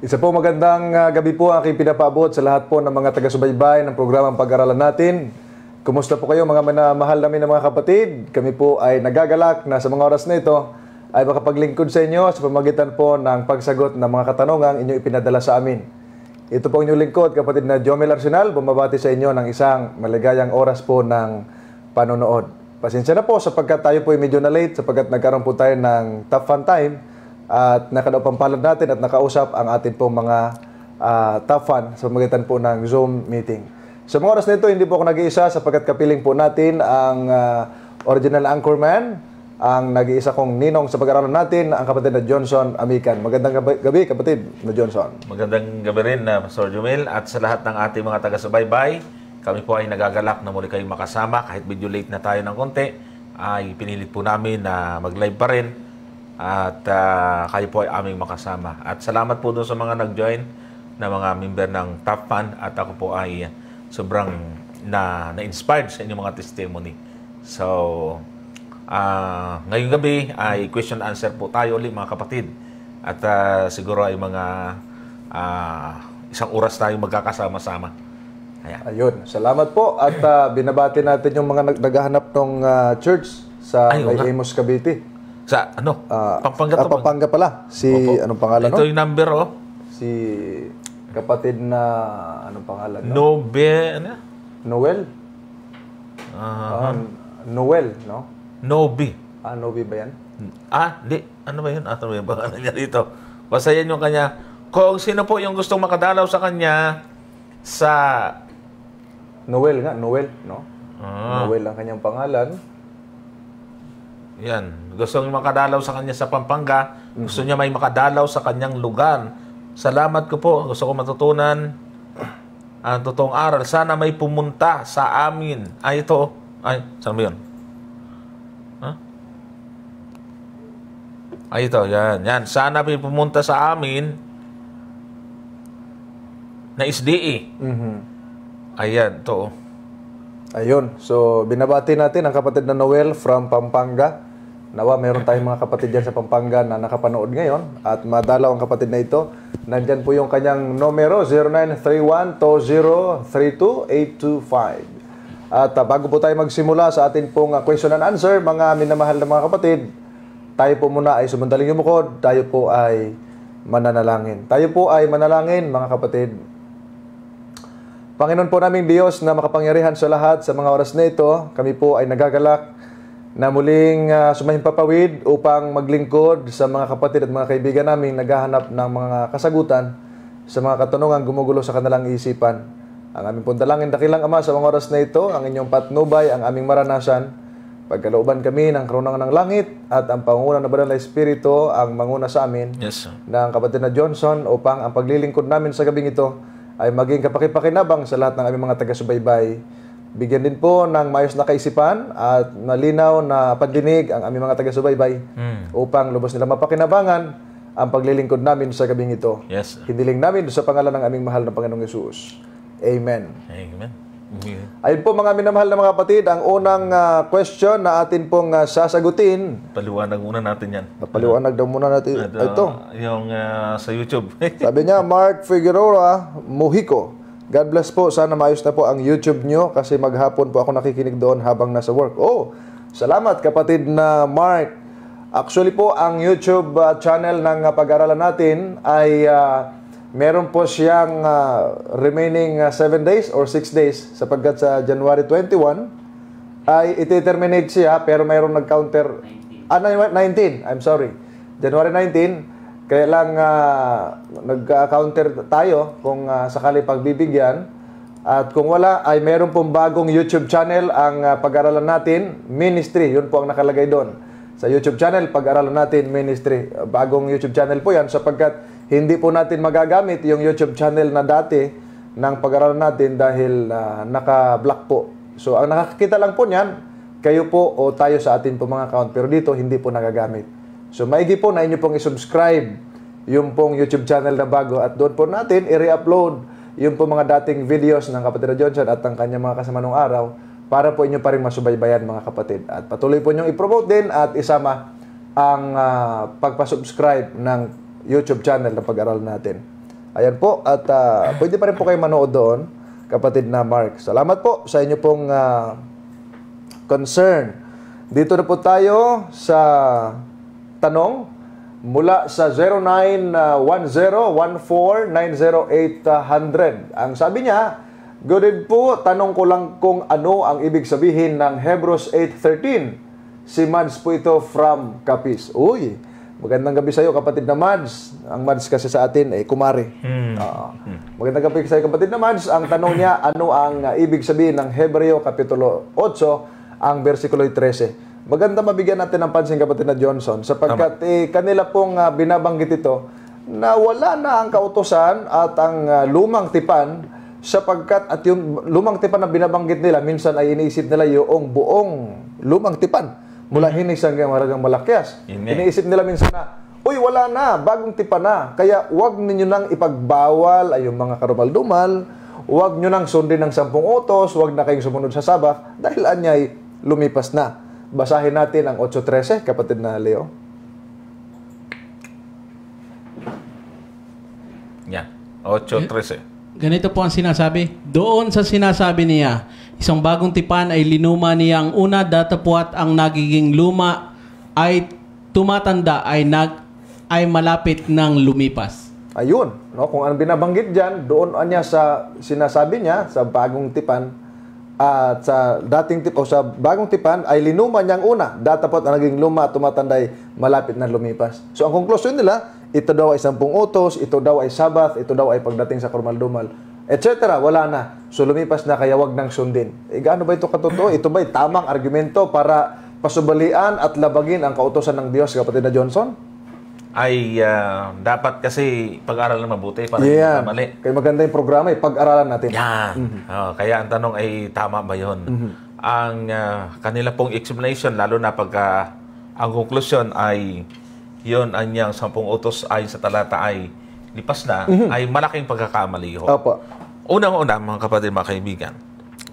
Isa po magandang gabi po ang aking pinapaabot sa lahat po ng mga taga-subaybay ng programang pag-aralan natin. Kumusta po kayo mga minamahal namin ng mga kapatid? Kami po ay nagagalak na sa mga oras na ito ay makapaglingkod sa inyo sa pamamagitan po ng pagsagot ng mga katanungang inyong ipinadala sa amin. Ito po inyong lingkod, kapatid na Jomel Arsenal, bumabati sa inyo ng isang maligayang oras po ng panonood. Pasensya na po sapagkat tayo po ay medyo na late sapagkat nagkaroon po tayo ng top fun time at nakadaupang natin at nakausap ang ating pong mga top fun sa pamamagitan po ng Zoom meeting. Sa mga oras nito, hindi po ako nag-iisa sapagkat kapiling po natin ang original anchorman, ang nag-iisa kong ninong sa pag-aralan natin, ang kapatid na Johnson Amican. Magandang gabi, kapatid na Johnson. Magandang gabi rin, Pastor Jomel, at sa lahat ng ating mga taga-subaybay. Kami po ay nagagalak na muli kayong makasama. Kahit medyo late na tayo ng konti, ay pinilit po namin na mag-live pa rin. At kayo po ay aming makasama. At salamat po doon sa mga nag-join na mga member ng Top Fund. At ako po ay sobrang na-inspired sa inyong mga testimony. So, ngayong gabi ay question answer po tayo ulit mga kapatid. At siguro ay mga isang oras tayo magkakasama-sama. Ayan. Ayun, salamat po. At binabati natin yung mga naghahanap ng church sa Amos, Cavite. Sa ano? Pampanga to. Pampanga pala. Si, anong pangalan? Ito yung number, oh. Si kapatid na, anong pangalan? Ano? Noel? Noel, no? Nobi. Nobi ba yan? Di. Ano ba yun? Ano ba yung pangalan niya dito? Basta yan yung kanya. Kung sino po yung gustong makadalaw sa kanya sa... Noel nga, Noel, no? Noel ang kanyang pangalan. Yan. Gusto niya makadalaw sa kanya sa Pampanga. Gusto niya may makadalaw sa kanyang lugar. Salamat ko po. Gusto ko matutunan ang totoong aral. Sana may pumunta sa amin. Ito. Saan ba yun? Ito. Yan. Sana may pumunta sa amin na SDE. Ayan. Ito. Ayun. So, binabati natin ang kapatid na Noel from Pampanga. Nawa, mayroon tayong mga kapatid dyan sa Pampanga na nakapanood ngayon at madalaw ang kapatid na ito. Nandyan po yung kanyang numero, 0931-2032-825. At bago po tayo magsimula sa atin pong question and answer, mga minamahal na mga kapatid, tayo po muna ay sumandaling yumukod, tayo po ay mananalangin. Tayo po ay manalangin, mga kapatid. Panginoon po naming Diyos na makapangyarihan sa lahat sa mga oras na ito, kami po ay nagagalak na muling sumahimpapawid upang maglingkod sa mga kapatid at mga kaibigan namin naghahanap ng mga kasagutan sa mga katanungan gumugulo sa kanilang isipan. Ang aming pong dalangin, dakilang Ama, sa mga oras na ito, ang inyong patnubay, ang aming maranasan, pagkalooban kami ng karunangan ng langit at ang pangunguna ng Banal na Espiritu ang manguna sa amin ng kapatid na Johnson upang ang paglilingkod namin sa gabing ito ay maging kapakipakinabang sa lahat ng aming mga taga-subaybay. Bigyan din po ng mayos na kaisipan at malinaw na pandinig ang aming mga taga-subaybay upang lubos nila mapakinabangan ang paglilingkod namin sa gabing ito. Yes. Hindiling namin sa pangalan ng aming mahal na Panginoong Yesus. Amen. Amen. Ayun po mga minamahal na mga kapatid, ang unang question na atin pong sasagutin. Paliwanag muna natin yan. Paliwanag daw muna natin. Ito. Yung sa YouTube. Sabi niya, Mark Figueroa Mujico. God bless po. Sana maayos na po ang YouTube nyo kasi maghapon po ako nakikinig doon habang nasa work. Salamat kapatid na Mark. Actually po, ang YouTube channel ng pag-aralan natin ay meron po siyang remaining 7 days or 6 days sapagkat sa January 21 ay iti-terminate siya pero mayroong nag-counter 19. I'm sorry. January 19. Kaya lang nag-counter tayo kung sakali pagbibigyan. At kung wala, ay meron pong bagong YouTube channel ang pag-aralan natin, Ministry. Yun po ang nakalagay doon. Sa YouTube channel, pag-aralan natin, Ministry. Bagong YouTube channel po yan sapagkat hindi po natin magagamit yung YouTube channel na dati ng pag-aralan natin dahil naka-block po. So, ang nakakita lang po niyan, kayo po o tayo sa atin po mga account. Pero dito, hindi po nagagamit. So, maigi po na inyo pong isubscribe yung pong YouTube channel na bago at doon po natin i-re-upload yung pong mga dating videos ng kapatid Johnson at ang kanyang mga kasama nung araw para po inyo pa rin masubaybayan mga kapatid. At patuloy po inyong i-promote din at isama ang pagpasubscribe ng YouTube channel na pag-aral natin. Ayan po, at pwede pa rin po kayo manood doon, kapatid na Mark. Salamat po sa inyo pong concern. Dito na po tayo sa tanong mula sa 0910-14-90800. Ang sabi niya, good evening po, tanong ko lang kung ano ang ibig sabihin ng Hebrews 8:13. Si Mads po ito from Capiz. Uy, magandang gabi sa iyo, kapatid na Mads. Ang Mads kasi sa atin ay kumari. Magandang gabi sa iyo, kapatid na Mads. Ang tanong niya, ano ang ibig sabihin ng Hebreo Kapitulo 8, ang versikulo 13. Maganda mabigyan natin ng pansin, kapatid na Johnson, sapagkat kanila pong binabanggit ito na wala na ang kautusan at ang lumang tipan, sapagkat at yung lumang tipan na binabanggit nila, minsan ay iniisip nila yung buong lumang tipan mula Hinis hanggang Malakyas. Iniisip nila minsan na, uy, wala na, bagong tipan na. Kaya huwag ninyo nang ipagbawal ay yung mga karumal-dumal, huwag nyo nang sundin ng 10 utos, huwag na kayong sumunod sa Sabat, dahil anyay lumipas na. Basahin natin ang 8:13, kapatid na Leo. Yan, 8:13. Ganito po ang sinasabi. Doon sa sinasabi niya, isang bagong tipan ay linuma niya ang una, datapwat ang nagiging luma ay tumatanda, ay malapit ng lumipas. Ayun, no? Kung ang binabanggit dyan, doon niya sa sinasabi niya, sa bagong tipan, at sa dating tip o sa bagong tipan ay linuma niyang una, datapot ang naging luma at tumatanday, malapit na lumipas. So ang konklusyon nila, ito daw ay 10 utos, ito daw ay Sabat, ito daw ay pagdating sa kurmal-dumal, etc. Wala na. So lumipas na, kaya wag nang sundin. Gaano ba ito katotoo? Ito ba ay tamang argumento para pasubalian at labagin ang kautosan ng Diyos, kapatid na Johnson? Ay dapat kasi pag-aralan mabuti para hindi mali. Kaya maganda yung programa, pag-aralan natin. Yan. Kaya ang tanong ay tama ba yun? Ang kanila pong explanation, lalo na pagka ang conclusion ay yun, ang niyang 10 utos ay sa talata ay lipas na, ay malaking pagkakamali ho. Opo. Unang-una, mga kapatid, mga kaibigan,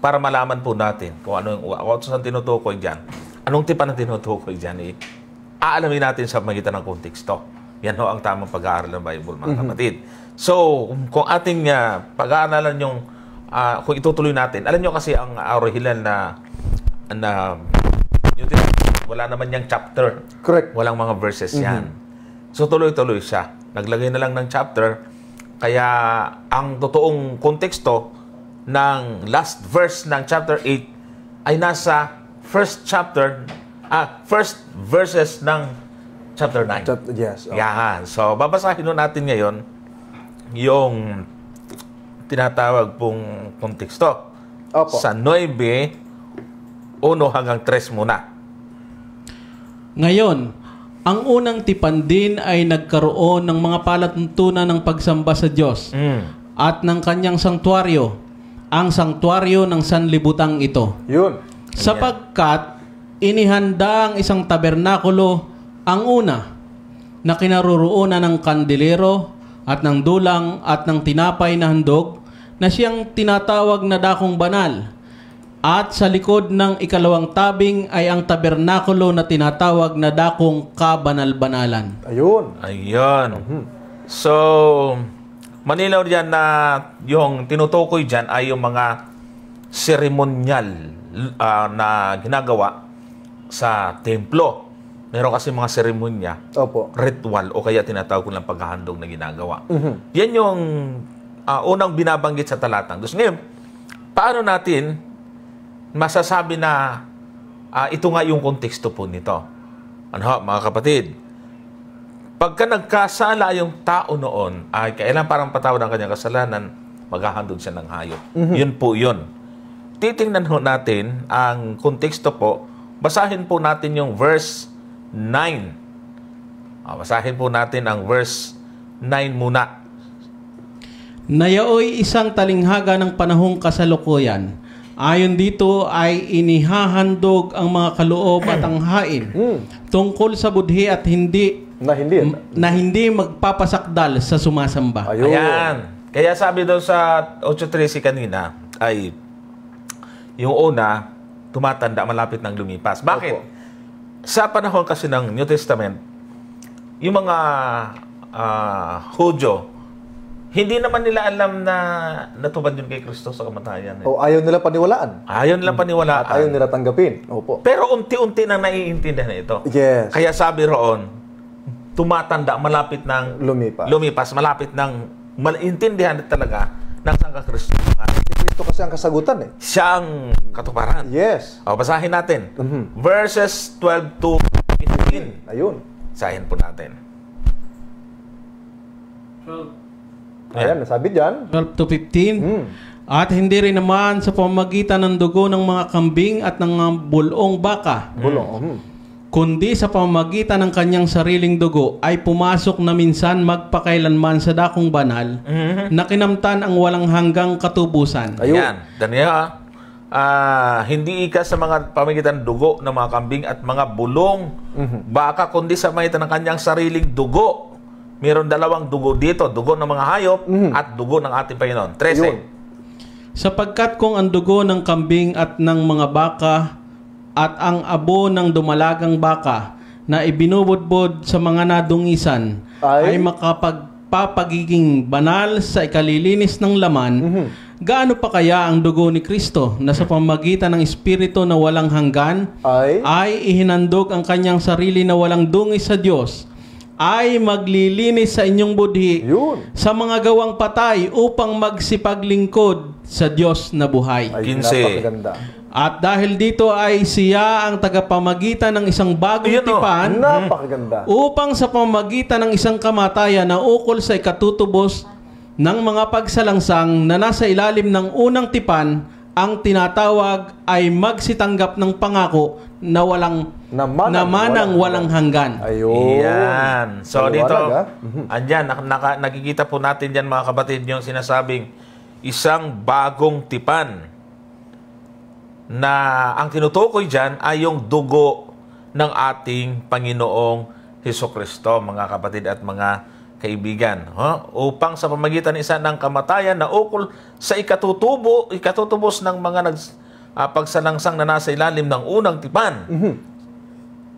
para malaman po natin kung ano yung utos ang tinutukoy dyan, anong tipan ang tinutukoy dyan, aalamin natin sa magitan ng konteksto. Yan ho ang tamang pag-aaral ng Bible, mga kapatid. So, kung ating pag-aaralan yung, kung itutuloy natin, alam nyo kasi ang original wala naman yung chapter. Correct. Walang mga verses yan. So, tuloy-tuloy siya. Naglagay na lang ng chapter. Kaya, ang totoong konteksto ng last verse ng chapter 8 ay nasa first verses ng chapter 9. Yes. Yan. So, babasahin natin ngayon yung tinatawag pong konteksto. Opo. Sa 9, 1 hanggang 3 muna. Ngayon, ang unang tipan din ay nagkaroon ng mga palatuntunan ng pagsamba sa Diyos at ng kanyang sanktuaryo, ang sanktuaryo ng sanlibutang ito. Yun. Sapagkat inihanda ang isang tabernakulo, ang una, na kinaroroonan ng kandilero at ng dulang at ng tinapay na handog, na siyang tinatawag na dakong banal. At sa likod ng ikalawang tabing ay ang tabernakulo na tinatawag na dakong kabanal-banalan. Ayun. So, manilaw diyan na yung tinutukoy diyan ay yung mga seremonyal na ginagawa sa templo. Meron kasi mga seremonya, ritual, o kaya tinatawag ko lang paghahandog na ginagawa. Yan yung unang binabanggit sa talatang. Tapos ngayon, paano natin masasabi na ito nga yung konteksto po nito? Ano mga kapatid? Pagka nagkasala yung tao noon, ay kailan parang patawad ang kanyang kasalanan, maghahandog siya ng hayop. Yun po yun. Titingnan ho natin ang konteksto po. Basahin po natin yung verse 9. Basahin po natin ang verse 9 muna. Nayaoy isang talinghaga ng panahong kasalukuyan. Ayon dito ay inihahandog ang mga kaloob at ang hain tungkol sa budhi at hindi magpapasakdal sa sumasamba. Ayun. Ayan. Kaya sabi daw sa 8:13 kanina ay yung una, tumatanda, malapit ng lumipas. Bakit? Opo. Sa panahon kasi ng New Testament, yung mga Hudyo Hindi naman nila alam na natubad yun kay Kristo sa kamatayan. O ayaw nila paniwalaan. Ayaw nila paniwalaan. At ayaw nila tanggapin. Opo. Pero unti-unti na naiintindihan ito. Yes. Kaya sabi roon, tumatanda, malapit ng Lumipas. malapit ng maintindihan talaga ng Sangka-Kristo. Si Kristo kasi ang kasagutan eh. Siya ang katuparan. Yes. O, basahin natin. Mhm. Verses 12 to 15. Ayun. Basahin po natin. Ayan, nasabi dyan. 12 to 15. At hindi rin naman sa pamamagitan ng dugo ng mga kambing at ng mga bulong baka, Bulong. kundi sa pamamagitan ng kanyang sariling dugo ay pumasok na minsan magpakailanman sa dakong banal na kinamtan ang walang hanggang katubusan. Ayun. Ayan. Daniel, hindi ika sa mga pamamagitan ng dugo ng mga kambing at mga bulong baka, kundi sa pamamagitan ng kanyang sariling dugo. Meron dalawang dugo dito, dugo ng mga hayop at dugo ng ating Panginoon. 13. Ayun. Sapagkat kung ang dugo ng kambing at ng mga baka at ang abo ng dumalagang baka na ibinubudbod sa mga nadungisan ay makapagpapagiging banal sa ikalilinis ng laman, gaano pa kaya ang dugo ni Kristo na sa pamamagitan ng Espiritu na walang hanggan ay ihinandog ang kanyang sarili na walang dungis sa Diyos, ay maglilinis sa inyong budhi sa mga gawang patay upang magsipaglingkod sa Diyos na buhay. Ay, 15. napakaganda. At dahil dito ay siya ang tagapamagitan ng isang bagong tipan Napakaganda. upang sa pamamagitan ng isang kamatayan na ukol sa ikatutubos ng mga pagsalangsang na nasa ilalim ng unang tipan, ang tinatawag ay magsitanggap ng pangako na namanang walang hanggan. Ayun. Yan. So Maliwanag, dito, ha? andyan, nakikita po natin dyan mga kapatid yung sinasabing isang bagong tipan na ang tinutukoy dyan ay yung dugo ng ating Panginoong Hesukristo, mga kapatid at mga kaibigan. Upang sa pamagitan isa ng kamatayan na ukol sa ikatutubos ng mga pagsalangsang na nasa ilalim ng unang tipan,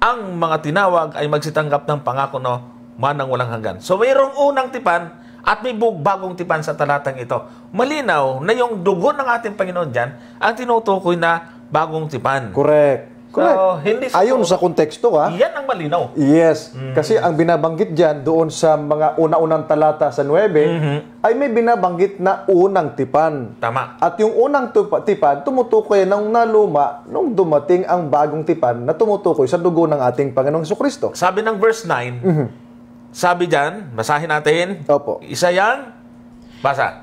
ang mga tinawag ay magsitanggap ng pangako na manang walang hanggan. So mayroong unang tipan at may bagong tipan sa talatang ito. Malinaw na yung dugo ng ating Panginoon dyan ang tinutukoy na bagong tipan. Correct. So, hindi ayon sa konteksto, yan ang malinaw. Yes. Kasi ang binabanggit dyan doon sa mga una-unang talata sa 9 ay may binabanggit na unang tipan. Tama. At yung unang tipan, tumutukoy nung naluma, nung dumating ang bagong tipan na tumutukoy sa dugo ng ating Panginoong Jesucristo. Sabi ng verse 9, sabi dyan, basahin natin. Opo. Isa yang, basa.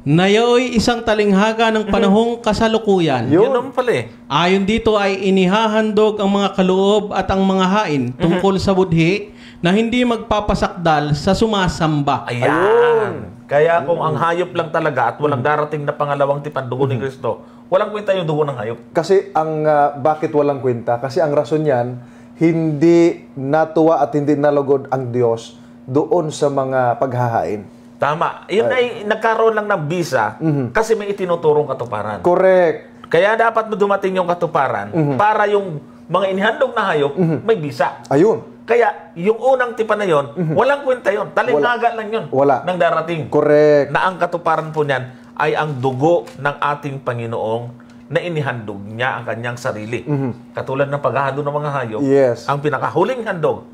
Na yaoy isang talinghaga ng panahong kasalukuyan. Yun naman pala eh. Ayon dito ay inihahandog ang mga kaloob at ang mga hain tungkol sa budhi na hindi magpapasakdal sa sumasamba. Ayan. Kaya kung ang hayop lang talaga at walang darating na pangalawang tipan, dugo ni Kristo, walang kwenta yung dugo ng hayop. Kasi ang bakit walang kwenta? Kasi ang rason niyan, hindi natuwa at hindi nalugod ang Diyos doon sa mga paghahain. Tama. Yun ay nagkaroon lang ng bisa kasi may itinuturong katuparan. Correct. Kaya dapat dumating yung katuparan para yung mga inihandog na hayop may bisa. Ayun. Kaya yung unang tipan na yon, walang kwenta yon. Talinghaga lang yon ng darating. Correct. Na ang katuparan po niyan ay ang dugo ng ating Panginoong na inihandog niya ang kanyang sarili. Katulad ng paghahandog ng mga hayop, Yes. ang pinakahuling handog,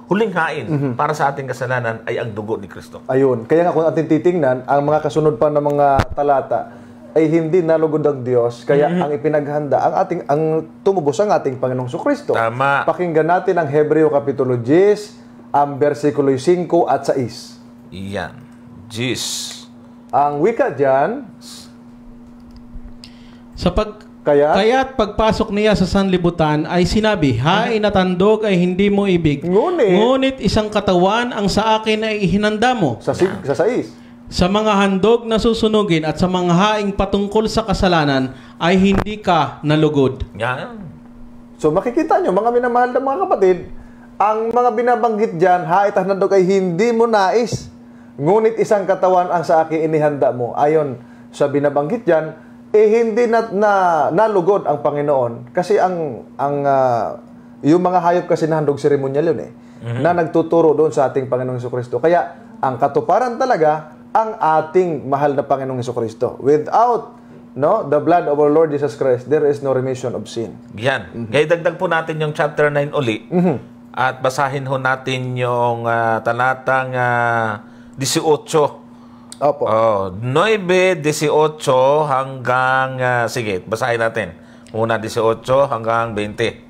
huling hain para sa ating kasalanan ay ang dugo ni Kristo. Ayun. Kaya nga kung ating titingnan, ang mga kasunod pa ng mga talata ay hindi nalugod ang Diyos. Kaya ang ipinaghanda, ang tumubos ang ating Panginoong Jesucristo. Tama. Pakinggan natin ang Hebreo Kapitulo 10, ang versikulo 5 at 6. Iyan. Jis. Ang wika dyan, Kaya't pagpasok niya sa sanlibutan ay sinabi, hain at handog ay hindi mo ibig. Ngunit isang katawan ang sa akin ay ihinanda mo. sa 6. Sa mga handog na susunugin at sa mga haing patungkol sa kasalanan ay hindi ka nalugod. Yan. So makikita nyo, mga minamahal na mga kapatid, ang mga binabanggit dyan, hait at handog ay hindi mo nais. Ngunit isang katawan ang sa akin inihanda mo. Ayon sa binabanggit dyan, hindi nalugod ang Panginoon. Kasi yung mga hayop kasi na handog seremonyal yun na nagtuturo doon sa ating Panginoong Jesucristo. Kaya ang katuparan talaga ang ating mahal na Panginoong Jesucristo. Without the blood of our Lord Jesus Christ, there is no remission of sin. Yan. Kaya dagdag po natin yung chapter 9 uli at basahin ho natin yung talatang 18. Opo. 9, 18 hanggang, sige, basahin natin. Una 18 hanggang 20.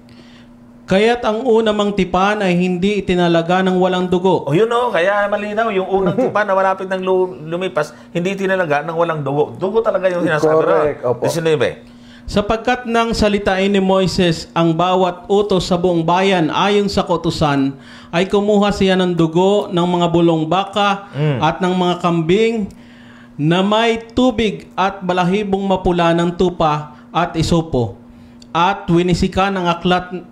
Kaya't ang una mang tipan ay hindi itinalaga ng walang dugo. Yun kaya malinaw. Yung unang tipan na malapit ng lumipas, hindi tinalaga ng walang dugo. Dugo talaga yung sinasabi. Correct. Opo. 19. Sapagkat nang salitain ni Moises ang bawat utos sa buong bayan ayon sa kautusan, ay kumuha siya ng dugo ng mga bulong baka at ng mga kambing na may tubig at balahibong mapula ng tupa at isopo. At winisikan ang aklat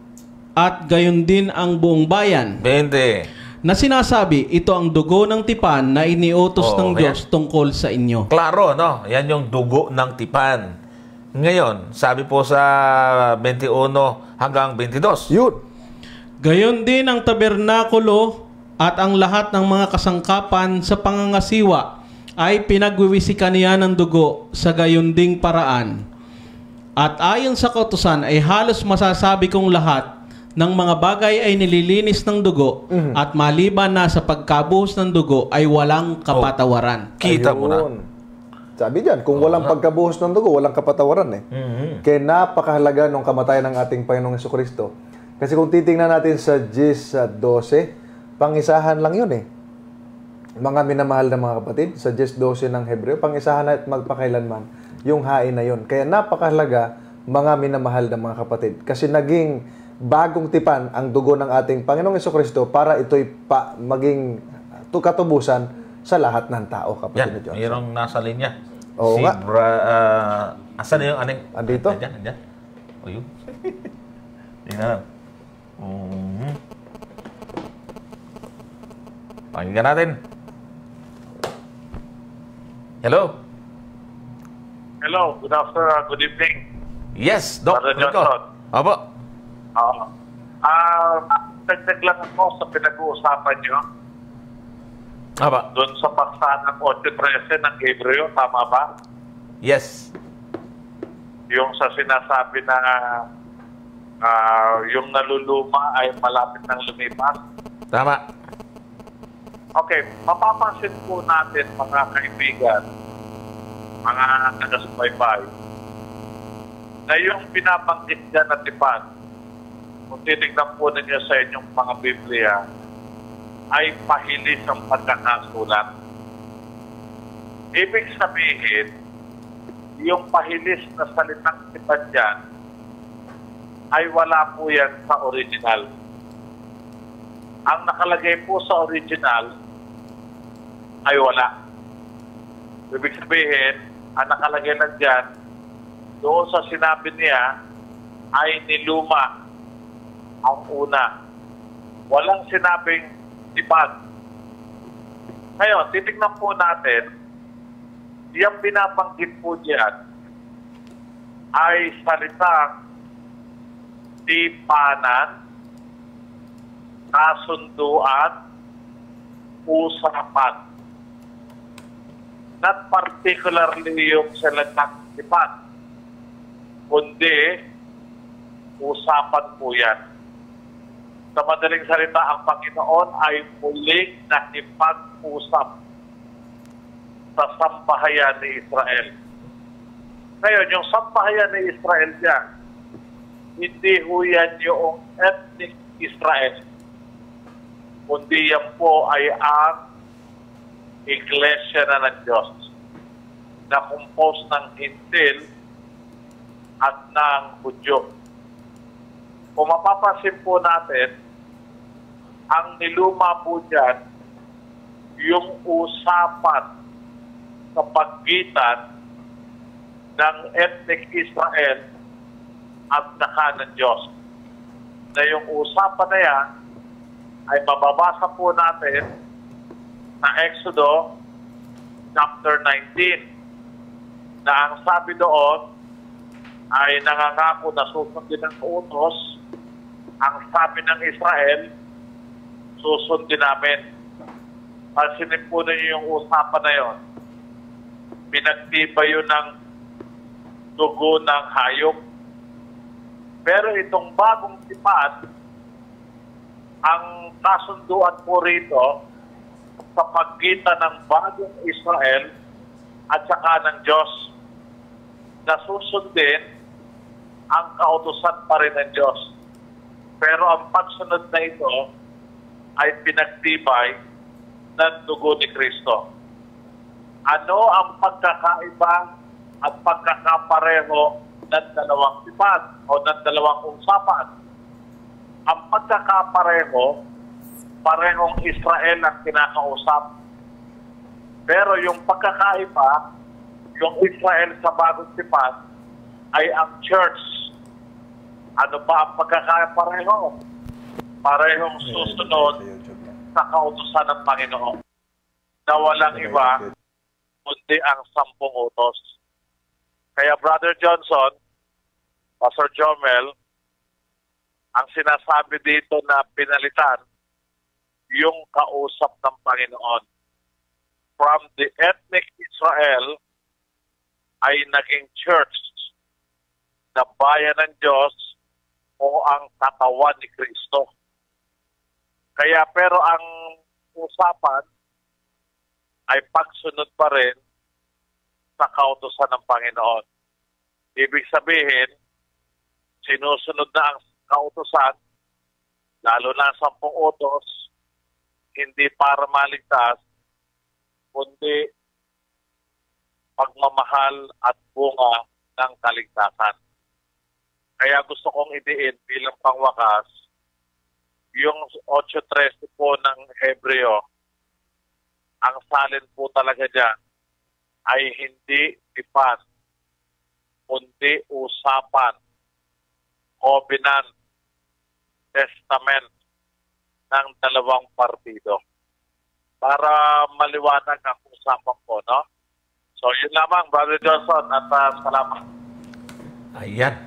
at gayon din ang buong bayan. 20. Na sinasabi, ito ang dugo ng tipan na iniutos ng Diyos tungkol sa inyo. Klaro, no? Yan yung dugo ng tipan. Ngayon, sabi po sa 21 hanggang 22. Yun. Gayon din ang tabernakulo at ang lahat ng mga kasangkapan sa pangangasiwa ay pinagwiwisikan niya ng dugo sa gayon ding paraan. At ayon sa kautusan ay halos masasabi kong lahat ng mga bagay ay nililinis ng dugo at maliban na sa pagkabuhos ng dugo ay walang kapatawaran. Kita mo na. Sabi diyan, kung walang pagkabuhos ng dugo, walang kapatawaran eh. Kaya napakahalaga ng kamatayan ng ating Panginoong Jesucristo. Kasi kung titingnan natin sa Gis 12, pangisahan lang yun eh. Mga minamahal na mga kapatid, sa Gis 12 ng Hebreo, pangisahan na at magpakailanman yung hain na yun. Kaya napakahalaga, mga minamahal na mga kapatid. Kasi naging bagong tipan ang dugo ng ating Panginoong Jesucristo para ito'y maging katubusan sa lahat ng tao, kapatid na Johnson. Mayroong nasa linya. Oo nga. Asan na yung aning? Andito? Andyan. O yun. Tingnan. Pakinggan natin. Hello. Hello, good afternoon, good evening. Yes, Doc. Brother Johnson. Opo. Dagdag lang ako sa pinag-uusapan nyo Opo. doon sa paksa ng 8:13 ng Hebreo, tama ba? Yes. Yung sa sinasabi na yung naluluma ay malapit ng lumipas. Tama. Okay, mapapansin po natin mga kaibigan, mga taga-subaybay, na yung binabanggit dyan na tipan, kung titignan po ninyo sa inyong mga Biblia, ay pahilis ang pagkakasulat. Ibig sabihin, yung pahilis na salitang tipan dyan, ay wala po yan sa original. Ang nakalagay po sa original, ay wala. Ibig sabihin, ang nakalagay lang dyan, doon sa sinabi niya, ay niluma ang una. Walang sinabing tipan. Ngayon, titignan po natin, yung binabanggit po diyan ay salitang tipanan, kasunduan, usapan. Not particularly yung salitang tipan, kundi usapan po yan. Sa madaling salita, ang Panginoon ay muling nakipag-usap sa sambahayan ni Israel. Ngayon, yung sambahayan ni Israel dyan, hindi ho yan yung ethnic Israel, kundi yan po ay ang Iglesia na ng Diyos na compose ng Hintil at ng Hudyo. Kung mapapansin po natin, ang niluma po dyan, yung usapan sa pagitan ng ethnic Israel at saka ng Diyos. Na yung usapan na yan ay mababasa po natin sa Exodo chapter 19 na ang sabi doon ay nangangako na susundin ng utos. Ang sabi ng Israel, susundin namin. pansinin po ninyo yung usapan na yon. Pinagtibay yun ng dugo ng hayop. Pero itong bagong tipan, ang kasunduan po rito sa pagitan ng bagong Israel at saka ng Diyos na susundin ang kautusan pa rin ng Diyos. Pero ang pagsunod na ito ay pinagtibay ng dugo ni Kristo. Ano ang pagkakaiba at pagkakapareho ng dalawang tipan o ng dalawang usapan? Ang pagkakapareho, parehong Israel ang kinakausap. Pero yung pagkakaiba, yung Israel sa bagong tipan, ay ang church. Ano ba ang pagkakapareho? Parehong susunod sa kautusan ng Panginoon na walang iba kundi ang 10 utos. Kaya Brother Johnson, Pastor Jomel, ang sinasabi dito na pinalitan yung kausap ng Panginoon. From the ethnic Israel ay naging church na bayan ng Diyos o ang katawan ni Kristo. Kaya pero ang usapan ay pagsunod pa rin sa kautusan ng Panginoon. Ibig sabihin, sinusunod na ang kautusan, lalo na ang 10 utos, hindi para maligtas, kundi pagmamahal at bunga ng kaligtasan. Kaya gusto kong idiin bilang pangwakas, yung 8:13 po ng Hebreo, ang salin po talaga dyan ay hindi tipan, kundi usapan, covenant, testament ng dalawang partido. Para maliwanag ang usapan po, no? So, yun lamang, Brother Johnson, at salamat. Ayan.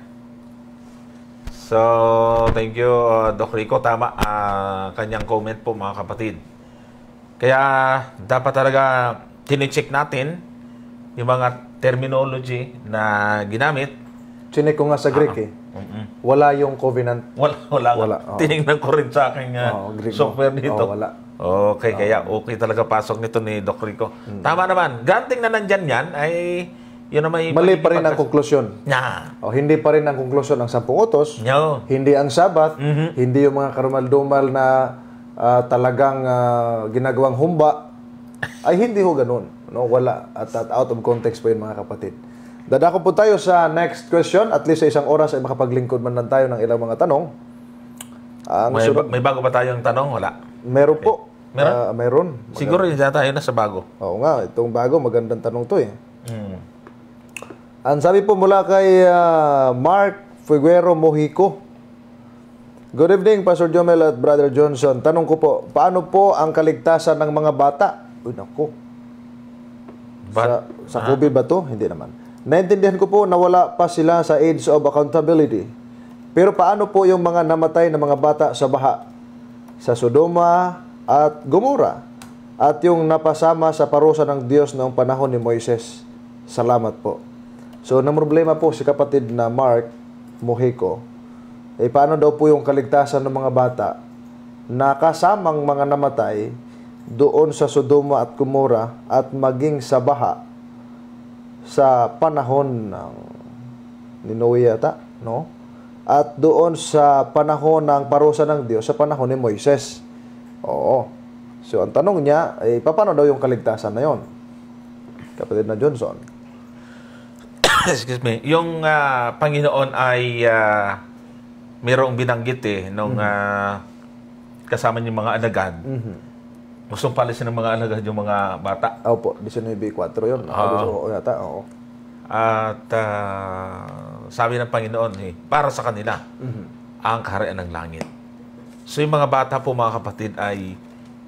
So, thank you, Doc Rico. Tama, kanyang comment po, mga kapatid. Kaya, dapat talaga tine-check natin yung mga terminology na ginamit. Chinek ko nga sa Greek eh. Wala yung covenant. Wala. Tinignan ko rin sa aking software dito. Wala. Okay, kaya okay talaga pasok nito ni Doc Rico. Tama naman. Granting na nandyan yan, ay yun na may... Mali pa rin ang konklusyon. Hindi pa rin ang konklusyon ng 10 utos. No. Hindi ang Sabat. Hindi yung mga karumal-dumal na talagang ginagawang humba. Ay hindi ho ganun. No, wala. At out of context po yun, mga kapatid. Dadako po tayo sa next question. At least sa isang oras ay makapaglingkod man lang tayo ng ilang mga tanong. May bago ba tayong tanong? Wala. Meron po. Meron? Meron. Siguro yun tayo na sa bago. Oo nga. Itong bago, magandang tanong to eh. Ang sabi po mula kay Mark Figuero Mojico. Good evening, Pastor Jomel at Brother Johnson. Tanong ko po, paano po ang kaligtasan ng mga bata? Uy, naku. Sa COVID ba to? Hindi naman. Naintindihan ko po na wala pa sila sa age of accountability. Pero paano po yung mga namatay na mga bata sa baha? Sa Sodoma at Gomora? At yung napasama sa parusa ng Diyos noong panahon ni Moises? Salamat po. So, na problema po si kapatid na Mark Mojico. Paano daw po yung kaligtasan ng mga bata na kasamang mga namatay doon sa Sodoma at Gomora at maging sa baha sa panahon ng ni Noe yata, no? At doon sa panahon ng parusa ng Diyos sa panahon ni Moises. Oo. So, ang tanong niya, paano daw yung kaligtasan na yon? Kapatid na Johnson. Excuse me. Yung Panginoon ay mayroong binanggit nung kasama niyong mga alagad. Gustong palisin ng mga alagad yung mga bata. Opo, 19:4 yun. Oo, yata, oo. At sabi ng Panginoon, para sa kanila, ang kaharian ng langit. So yung mga bata po, mga kapatid, ay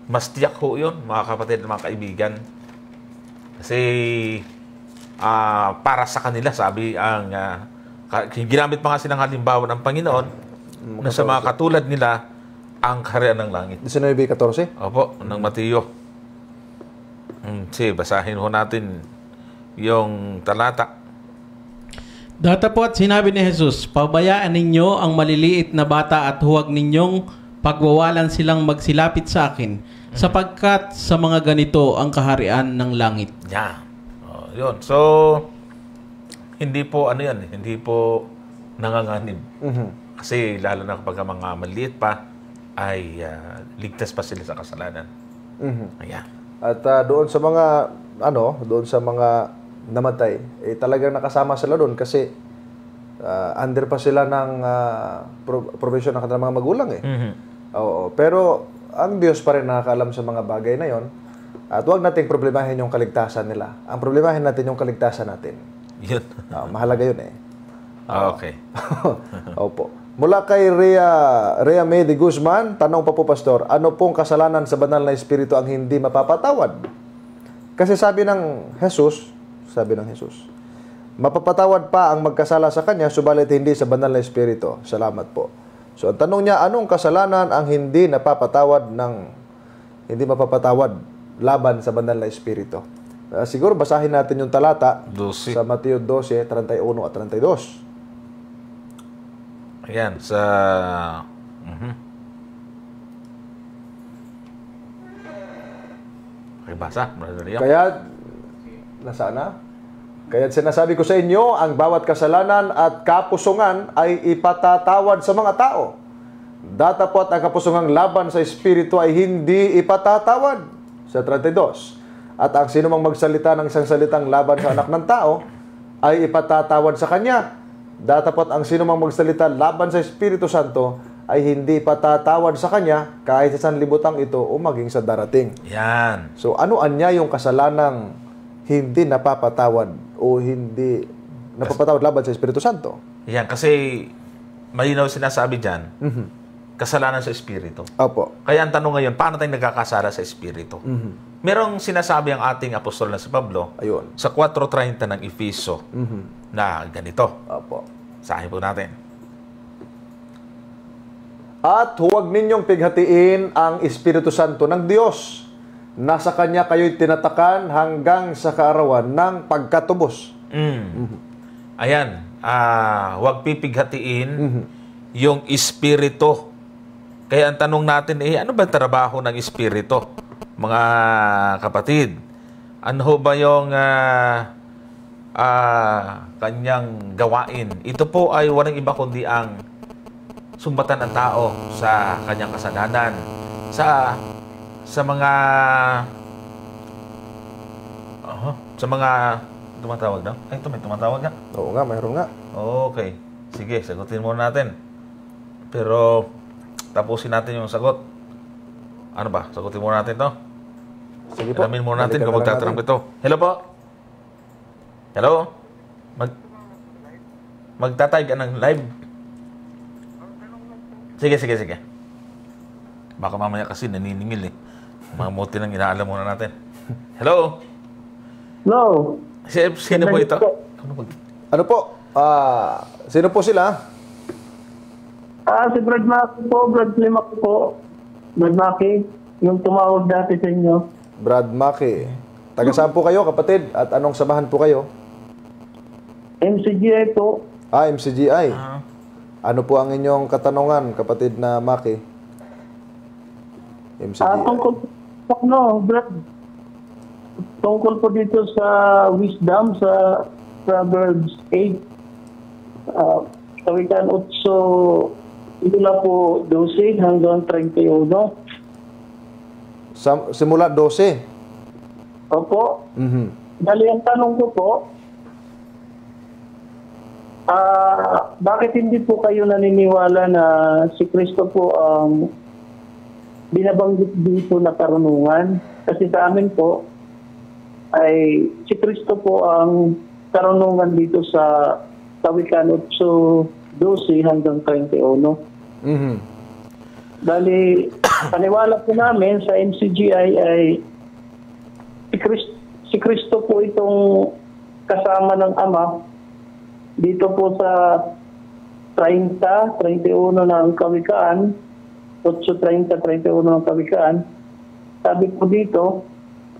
mas tiyak ho yun, mga kapatid, mga kaibigan. Kasi para sa kanila, sabi ang ginamit pa nga silang halimbawa ng Panginoon na sa mga katulad nila ang kaharian ng langit. 19:14? Opo, ng Mateo. Sige, basahin ho natin yung talata. Datapot sinabi ni Jesus, pabayaan ninyo ang maliliit na bata at huwag ninyong pagwawalan silang magsilapit sa akin, sapagkat sa mga ganito ang kaharian ng langit. Yeah. Yun. So, hindi po hindi po nanganganib. Kasi lalo na kapag mga maliit pa, ay ligtas pa sila sa kasalanan. Ayan. At doon sa mga namatay, talagang nakasama sila doon kasi under pa sila ng provision ng kanilang mga magulang Oo. Pero ang Diyos pa rin nakakaalam sa mga bagay na yon. At huwag nating problemahin yung kaligtasan nila. Ang problemahin natin yung kaligtasan natin. Yun. Mahalaga yun Okay. Opo. Mula kay Rhea May de Guzman, tanong pa po, Pastor, ano pong kasalanan sa banal na espiritu ang hindi mapapatawad? Kasi sabi ng Jesus, mapapatawad pa ang magkasala sa kanya, subalit hindi sa banal na espiritu. Salamat po. So, ang tanong niya, anong kasalanan ang hindi mapapatawad laban sa banal na espiritu? Siguro basahin natin yung talata 12. sa Mateo 12, 31 at 32. Ayan, sa... Okay, basa. Kaya, nasaan na? Kaya sinasabi ko sa inyo, ang bawat kasalanan at kapusungan ay ipatatawad sa mga tao. Datapot ang kapusungang laban sa espiritu ay hindi ipatatawad. Sa 32. At ang sino mang magsalita ng isang salitang laban sa anak ng tao ay ipatatawad sa kanya. Datapot ang sino mang magsalita laban sa Espiritu Santo ay hindi patatawad sa kanya kahit sa sanlibutan ito o maging sa darating. Yan. So ano anya yung kasalanang hindi napapatawad o hindi napapatawad laban sa Espiritu Santo? Yan, kasi malinaw sinasabi dyan, kasalanan sa Espiritu. Opo. Kaya ang tanong ngayon, paano tayo nagkakasala sa Espiritu? Merong sinasabi ang ating apostol na si Pablo sa 4.30 ng Efeso na ganito. Opo. Sahin po natin. At huwag ninyong pighatiin ang Espiritu Santo ng Diyos. Nasa Kanya kayo'y tinatakan hanggang sa kaarawan ng pagkatubos. Ayan, huwag pipighatiin yung Espiritu. Kaya ang tanong natin, ano ba trabaho ng Espiritu? Mga kapatid, ano ba yung kanyang gawain? Ito po ay walang iba kundi ang sumbatan ng tao sa kanyang kasalanan, sa mga tumatawag daw. Ay, ito may tumatawag nga. Oo nga, mayroon nga. Okay. Sige, sagutin muna natin. Pero tapusin natin yung sagot. Ano ba? Sagutin muna natin to. Sige po. Alamin muna natin kung magtatanong ito. Hello po? Hello? Magtatay ka ng live? Sige. Baka mamaya kasi naniningil eh. Mamuti nang inaalam muna natin. Hello? Hello. Sino po ito? Ano po? Sino po sila? Si Brad Mackey po, Brad Limak po. Brad Mackey, yung tumawag dati sa inyo. Brad Mackey. Taga saan po kayo, kapatid? At anong samahan po kayo? MCGI po. MCGI. Ano po ang inyong katanungan, kapatid na Mackey? MCGI. Tungkol po, Brad. Tungkol po dito sa wisdom, sa Proverbs 8. Kawikaan 8, mula po 12 hanggang 31. Simula 12. Opo. Dali ang tanong ko po, bakit hindi po kayo naniniwala na si Kristo po ang binabanggit dito na karunungan? Kasi sa amin po, ay si Kristo po ang karunungan dito sa Kawikaan 8:12 hanggang 31. Dali, paniwala po namin sa MCGI ay si Kristo po itong kasama ng Ama dito po sa 30-31 ng Kawikaan, 8:30-31 ng Kawikaan. Sabi po dito,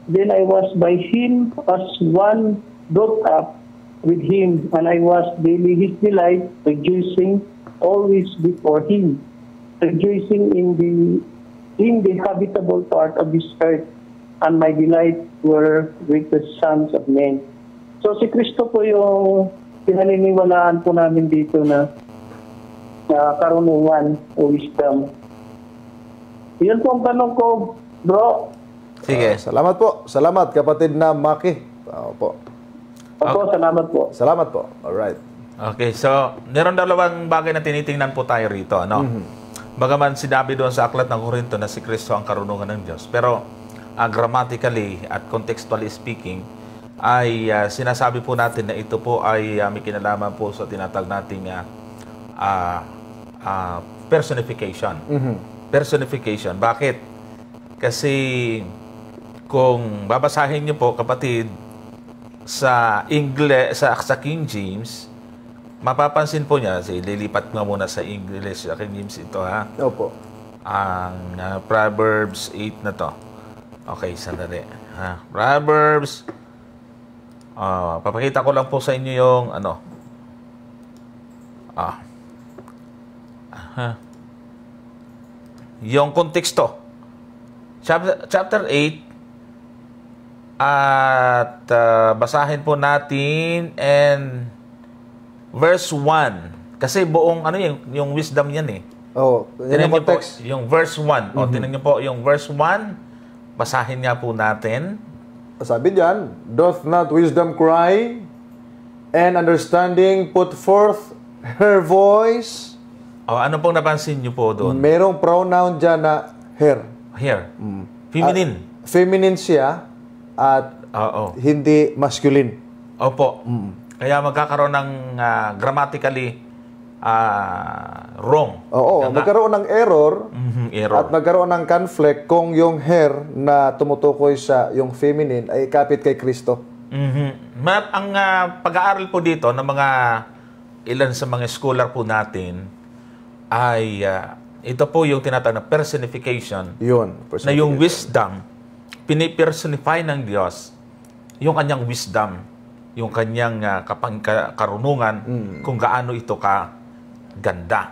Then I was by him as one brought up with him, and I was daily his delight, rejoicing always before him, rejoicing in the habitable part of his earth, and my delight were with the sons of men. So si Kristo po yung pinaniniwalaan po namin dito na karunungan o wisdom. Yun po ang tanong ko, bro. Sige. Salamat po. Salamat, kapatid na Maki. Opo. Opo, salamat po. Salamat po. Alright. Okay, so meron dalawang bagay na tinitingnan po tayo rito, ano? Bagaman sinabi doon sa aklat ng Korinto na si Kristo ang karunungan ng Diyos, pero grammatically at contextually speaking, ay sinasabi po natin na ito po ay may kinalaman po sa tinatag nating personification. Personification. Bakit? Kasi kung babasahin niyo po, kapatid, sa sa King James, mapapansin po niya, lilipat nga muna sa English, sa King James ito, ha? Opo. Ang Proverbs 8 na to. Okay, sandali. Proverbs, papakita ko lang po sa inyo yung ano. Yung konteksto. Chapter 8, at basahin po natin and verse 1. Kasi buong ano yung wisdom yan eh. Oh, Tinan yung niyo po, context. yung verse 1. O, tinan niyo po yung verse 1. Basahin nga po natin. Sabi diyan, doth not wisdom cry, and understanding put forth her voice? O, ano pong napansin niyo po doon? Merong pronoun dyan na her. Here. Feminine. Feminine siya at Oo. hindi masculine. Opo. Kaya magkakaroon ng grammatically wrong. Oo, Kaya nga. nagkaroon ng error Error. at nagkaroon ng conflict kung yung her na tumutukoy sa yung feminine ay kapit kay Kristo. Ang pag-aaral po dito ng mga ilan sa mga scholar po natin ay ito po yung tinatawag na personification. Yun. Na yung wisdom, pinipersonify ng Diyos yung kanyang wisdom, yung kanyang karunungan, kung gaano ito ganda.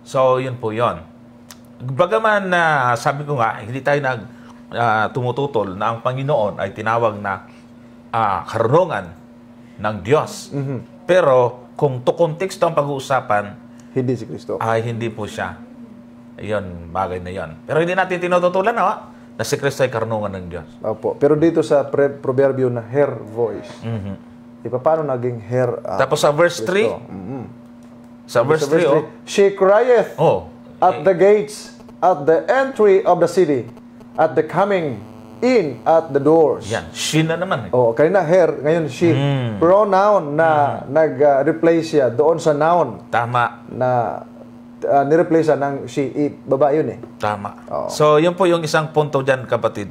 So, yun po yun. Bagaman sabi ko nga, hindi tayo tumututol na ang Panginoon ay tinawag na karunungan ng Diyos. Pero, kung to konteksto ang pag-uusapan, Hindi si Kristo. ay hindi po siya. Ayun, bagay na yon. Pero hindi natin tinututulan na si Kristo ay karunungan ng Diyos. Opo. Pero dito sa proverbio na her voice, paano naging her Tapos sa verse 3, sa verse 3, she crieth at the gates, at the entry of the city, at the coming in at the doors. yan, she na naman. Oh, kanina her, ngayon she. Pronoun na nag-replace siya doon sa noun Tama, na nireplace siya ng she, babae yun eh. tama. Oo. So, yun po yung isang punto dyan, kapatid.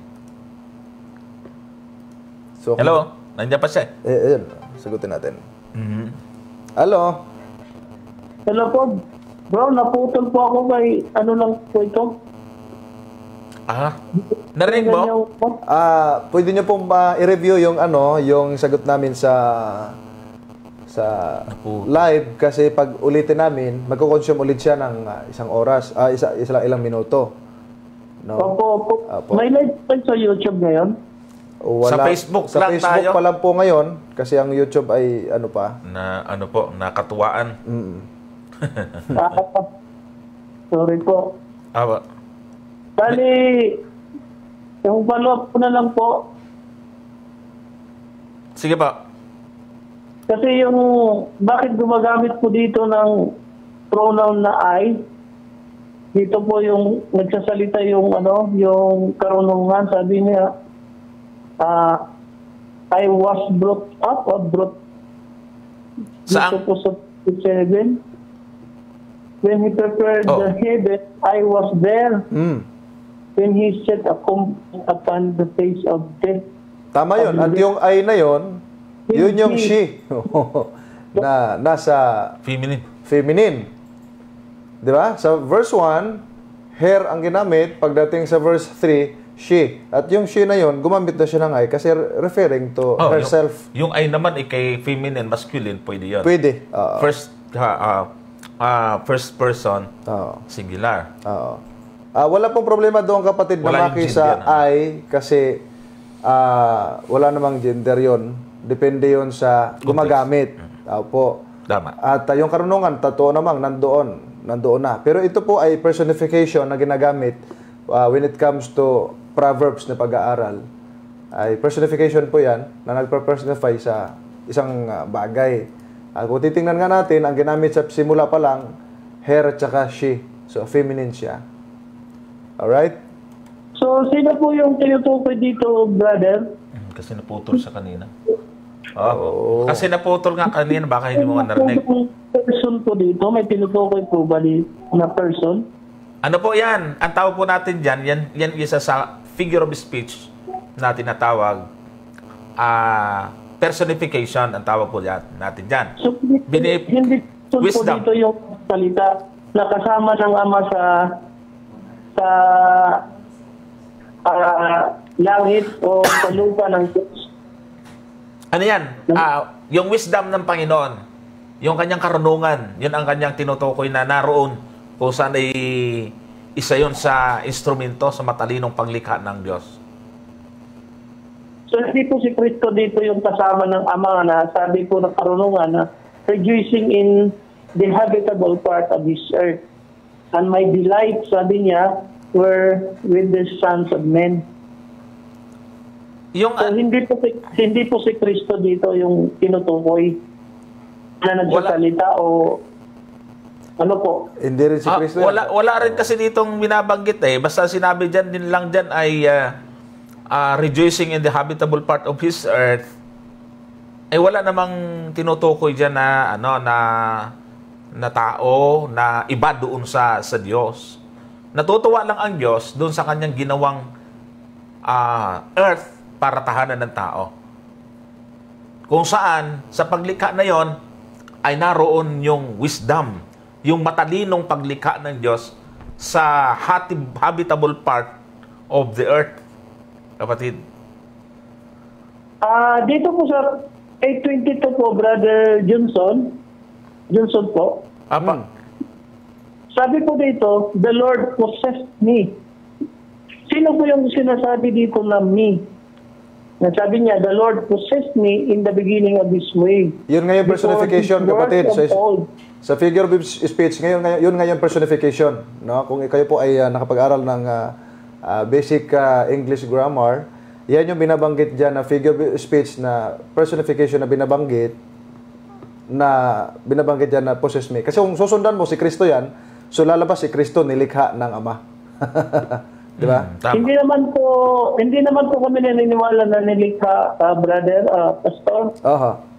So, Hello? Nandiyan pa siya. Ayun, sagutin natin. Hello? Hello po. Bro, naputol po ako kay ano lang po ito. Narinig mo? Ganyan po. Pwede niyo pong i-review yung yung sagot namin sa live kasi pag ulitin namin, magko-consume ulit siya ng isang oras, ilang minuto. No? Opo. May live pa sa YouTube ngayon? Sa Facebook sa lang Facebook tayo. pa lang po ngayon kasi ang YouTube ay ano pa. Nakatuwaan. Sorry po. Bali, yung follow-up ko na lang po. Sige pa. Kasi yung, bakit gumagamit po dito ng pronoun na I? Dito po yung nagsasalita yung yung karunungan, sabi niya, I was brought up or brought Saan? dito po sa 7. When he prepared the heaven, I was there. When he set a upon the face of death. Tama yun. At yung I na yun yung she. na nasa feminine. Di ba? Sa verse 1, her ang ginamit. Pagdating sa verse 3, she. At yung she na yun, gumamit na siya ng I kasi referring to herself. Yung I naman kay feminine, masculine, pwede yun. Pwede. First person, Oo. singular. Oo. Wala pong problema doon, kapatid, na Wala yung maki gender, sa I kasi wala namang gender yon. Depende yon sa gumagamit. Opo. Tama. At yung karunungan, totoo namang nandoon na. Pero ito po ay personification na ginagamit when it comes to Proverbs na pag-aaral. Ay personification po yan na nagpa-personify sa isang bagay. Kung titingnan nga natin, ang ginamit sa simula pa lang, her at saka she. So, feminine siya. Alright? So, sino po yung tinutukoy dito, brother? Kasi naputol sa kanina. Kasi naputol nga kanina, baka hindi mo nga narinig. Yung person po dito, may tinutukoy po ba na person? Ano po yan? Ang tawag po natin dyan, yan isa sa figure of speech na tinatawag. Personification ang tawag po natin dyan. So, hindi po Wisdom. dito yung salita na kasama ng Ama sa langit o sa lupa ng Diyos. Ano yan? Yung wisdom ng Panginoon, yung kanyang karunungan, yun ang kanyang tinutukoy na naroon kung saan ay isa yun sa instrumento sa matalinong paglikha ng Diyos. So, hindi po si Kristo dito yung kasama ng Ama na sabi po ng karunungan na rejoicing in the habitable part of this earth. And my delight, sabi niya, were with the sons of men. Yung, So, hindi po si Kristo dito yung tinutukoy na nagsasalita o ano po. Hindi rin si Kristo yan. wala rin kasi ditong binabanggit Basta sinabi dyan din lang dyan ay rejoicing in the habitable part of His earth. Wala namang tinutukoy dyan na na tao na iba doon sa Diyos. Natutuwa lang ang Diyos doon sa kanyang ginawang earth para tahanan ng tao. Kung saan, sa paglikha na yon ay naroon yung wisdom, yung matalinong paglikha ng Diyos sa habitable part of the earth. Kapatid. Dito po sa 822 po, Brother Johnson po. Apa? Sabi po dito, the Lord possessed me. Sino po yung sinasabi dito na me? Sabi niya, the Lord possessed me in the beginning of His way. Yun nga yung personification, kapatid. Sa figure of speech, yun nga yung personification. No? Kung kayo po ay nakapag-aral ng basic English grammar, yan yung binabanggit dyan na figure of speech na personification na binabanggit dyan na possess me. Kasi kung susundan mo si Kristo yan, so lalabas si Kristo nilikha ng Ama. Di ba? Hindi naman po kami naniniwala na nilikha, brother, pastor.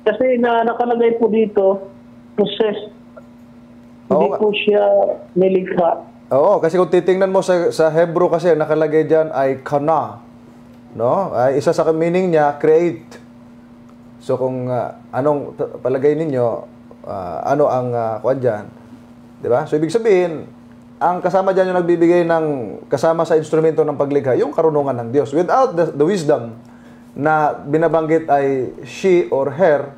Kasi nakalagay po dito, possessed. Hindi po siya nilikha. Oo, kasi kung titingnan mo sa Hebrew kasi nakalagay diyan ay kana. No? Ay isa sa meaning niya create. So kung anong palagay ninyo, ano ang kuwan diyan? 'Di ba? So ibig sabihin, ang kasama diyan yung nagbibigay ng kasama sa instrumento ng paglikha, yung karunungan ng Diyos. Without the wisdom na binabanggit ay she or her,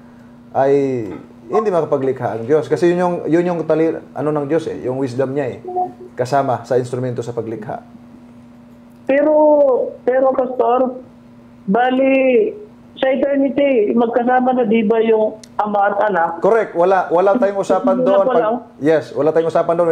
ay hindi makapaglikha ang Diyos. Kasi yun yung ng Diyos yung wisdom niya kasama sa instrumento sa paglikha. Pero pastor, bali sa eternity, magkasama na di ba yung Ama at Anak? Correct. Wala tayong usapan doon. Yes, wala tayong usapan doon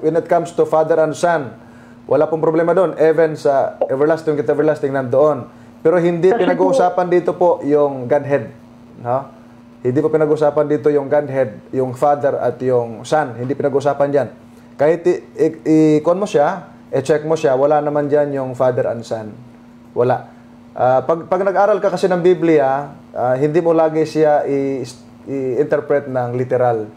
when it comes to Father and Son. Wala pong problema doon. Even sa everlasting at everlasting nandoon. Pero hindi pinag-uusapan dito po yung Godhead. No? Hindi po pinag-uusapan dito yung Godhead, yung Father at yung Son. Hindi pinag-uusapan dyan. Kahit i-con mo siya, i-check mo siya, wala naman dyan yung Father and Son. Wala. Pag nag-aral ka kasi ng Biblia, hindi mo lagi siya i-interpret ng literal.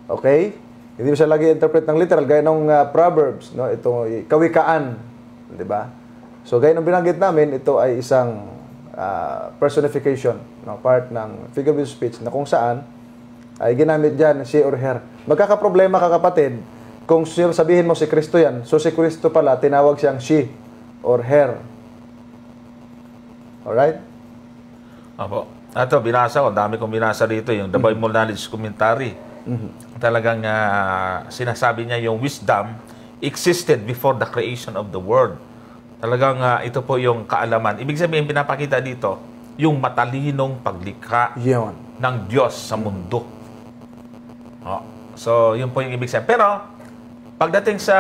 Okay? Hindi mo siya lagi i-interpret ng literal. Gaya ng Proverbs, no? Ito, kawikaan. Di ba? So, gaya ng binanggit namin, ito ay isang personification, no? Part ng figure of speech na kung saan ay ginamit dyan she or her. Magkakaproblema ka, kapatid, kung sabihin mo si Kristo yan, so si Kristo pala, tinawag siyang she or her. Alright? Opo. Ito, binasa ko. Dami kong binasa dito. Yung The Bible Knowledge Commentary. Talagang sinasabi niya yung wisdom existed before the creation of the world. Talagang ito po yung kaalaman. Ibig sabihin, pinapakita dito, yung matalinong paglikha Yun. ng Diyos sa mundo. So, yun po yung ibig sabihin. Pero, pagdating sa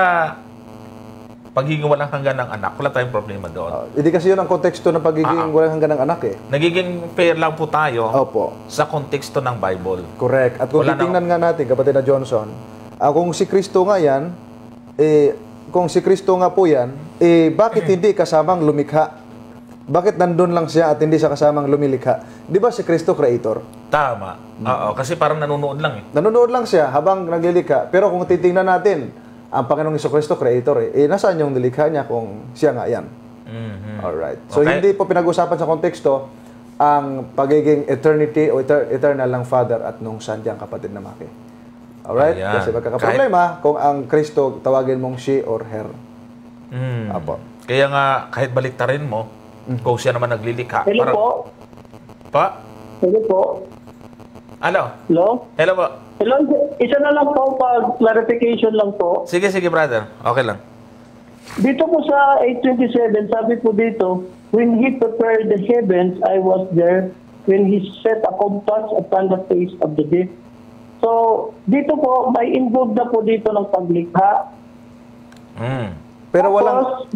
pagiging walang hanggan ng anak, wala tayong problema doon. Hindi kasi yun ang konteksto ng pagiging walang hanggan ng anak eh. Nagiging fair lang po tayo Opo. sa konteksto ng Bible. Correct. At kung Wala titingnan nga natin, kapatid na Johnson, kung si Kristo nga yan, kung si Kristo nga po yan, bakit hindi kasamang lumikha? Bakit nandun lang siya at hindi siya kasamang lumilikha? Di ba si Kristo creator? Tama. Oo, kasi parang nanonood lang eh. Nanonood lang siya habang naglilikha. Pero kung titingnan natin, ang Panginoong Jesucristo creator nasaan yung nilikha niya kung siya nga yan? Alright. So Okay. hindi po pinag-usapan sa konteksto ang pagiging eternity o eternal ng Father at nung Son diyang kapatid na Maki. Alright? Ayan. Kasi magkakaproblema kung ang Kristo tawagin mong she or her. Apo. Kaya nga, kahit baliktarin mo, kung siya naman naglilikha. Hello po. Pa? Hello po. Ano? Hello? Hello po. Hello, isa na lang po clarification lang po. Sige, brother. Okay lang. Dito po sa 8:27, sabi po dito, when He prepared the heavens, I was there. When He set a compass upon the face of the deep. So, dito po, may involved na po dito ng paglikha. Pero walang...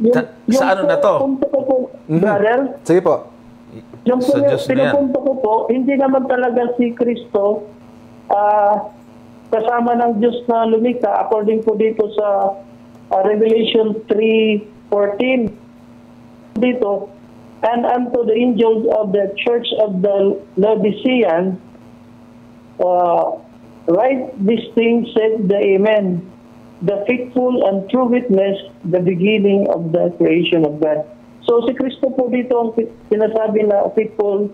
Sa ano na to? Punto ko po, brother, Sige po. yung Sa Diyos na yan. pinupunto ko po, hindi naman talaga si Kristo kasama ng Diyos na lumikha according po dito sa Revelation 3:14 dito, and unto the angels of the church of the Laodicean write these things, said the Amen, the faithful and true witness, the beginning of the creation of God. So si Kristo po dito ang sinasabi na faithful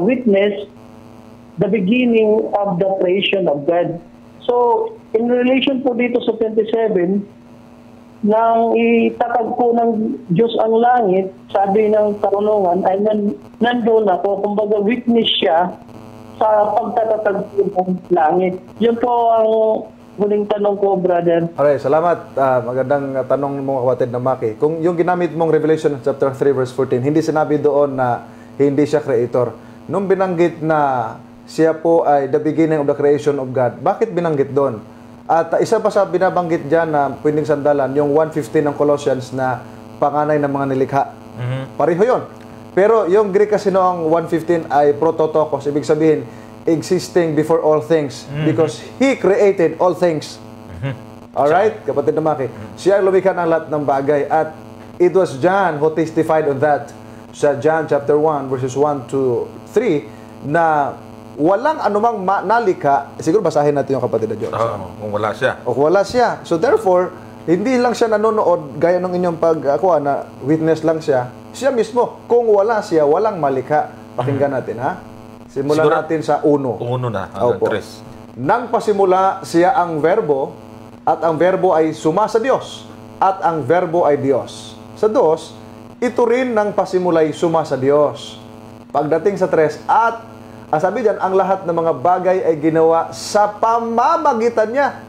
witness, the beginning of the creation of God. So, in relation po dito sa 27, nang itatag po ng Diyos ang langit, sabi ng karunungan, ay nandun ako, kumbaga witness siya sa pagtatatag po ng langit. Yun po ang huling tanong ko, brother. Okay, salamat. Magandang tanong mo, kapatid na Maki. Kung yung ginamit mong Revelation chapter 3 verse 14, hindi sinabi doon na hindi siya creator. Nung binanggit na siya po ay the beginning of the creation of God, bakit binanggit doon? At isa pa sa binabanggit dyan na pwedeng sandalan, yung 1:15 ng Colossians na panganay ng mga nilikha. Pareho yun. Pero yung Greek kasi noong 1:15 ay prototokos, ibig sabihin, existing before all things because He created all things. Alright, kapatid na Maki. Siya ang lumikha ng lahat ng bagay at it was John who testified on that sa John chapter 1 verses 1 to 3 na walang anumang nalikha. Siguro basahin natin yung kapatid na Diyos. Kung wala siya. O wala siya. So therefore, hindi lang siya nanonood gaya ng inyong pagkuha na witness lang siya. Siya mismo, kung wala siya, walang malikha. Pakinggan natin, ha? Simulan Siguro, natin sa 1. Kung 1 na, hanggang Opo. 3. Nang pasimula siya ang verbo, at ang verbo ay suma sa Diyos, at ang verbo ay Diyos. Sa 2, ito rin nang pasimulay suma sa Diyos. Pagdating sa 3, at sabi diyan, ang lahat ng mga bagay ay ginawa sa pamamagitan niya.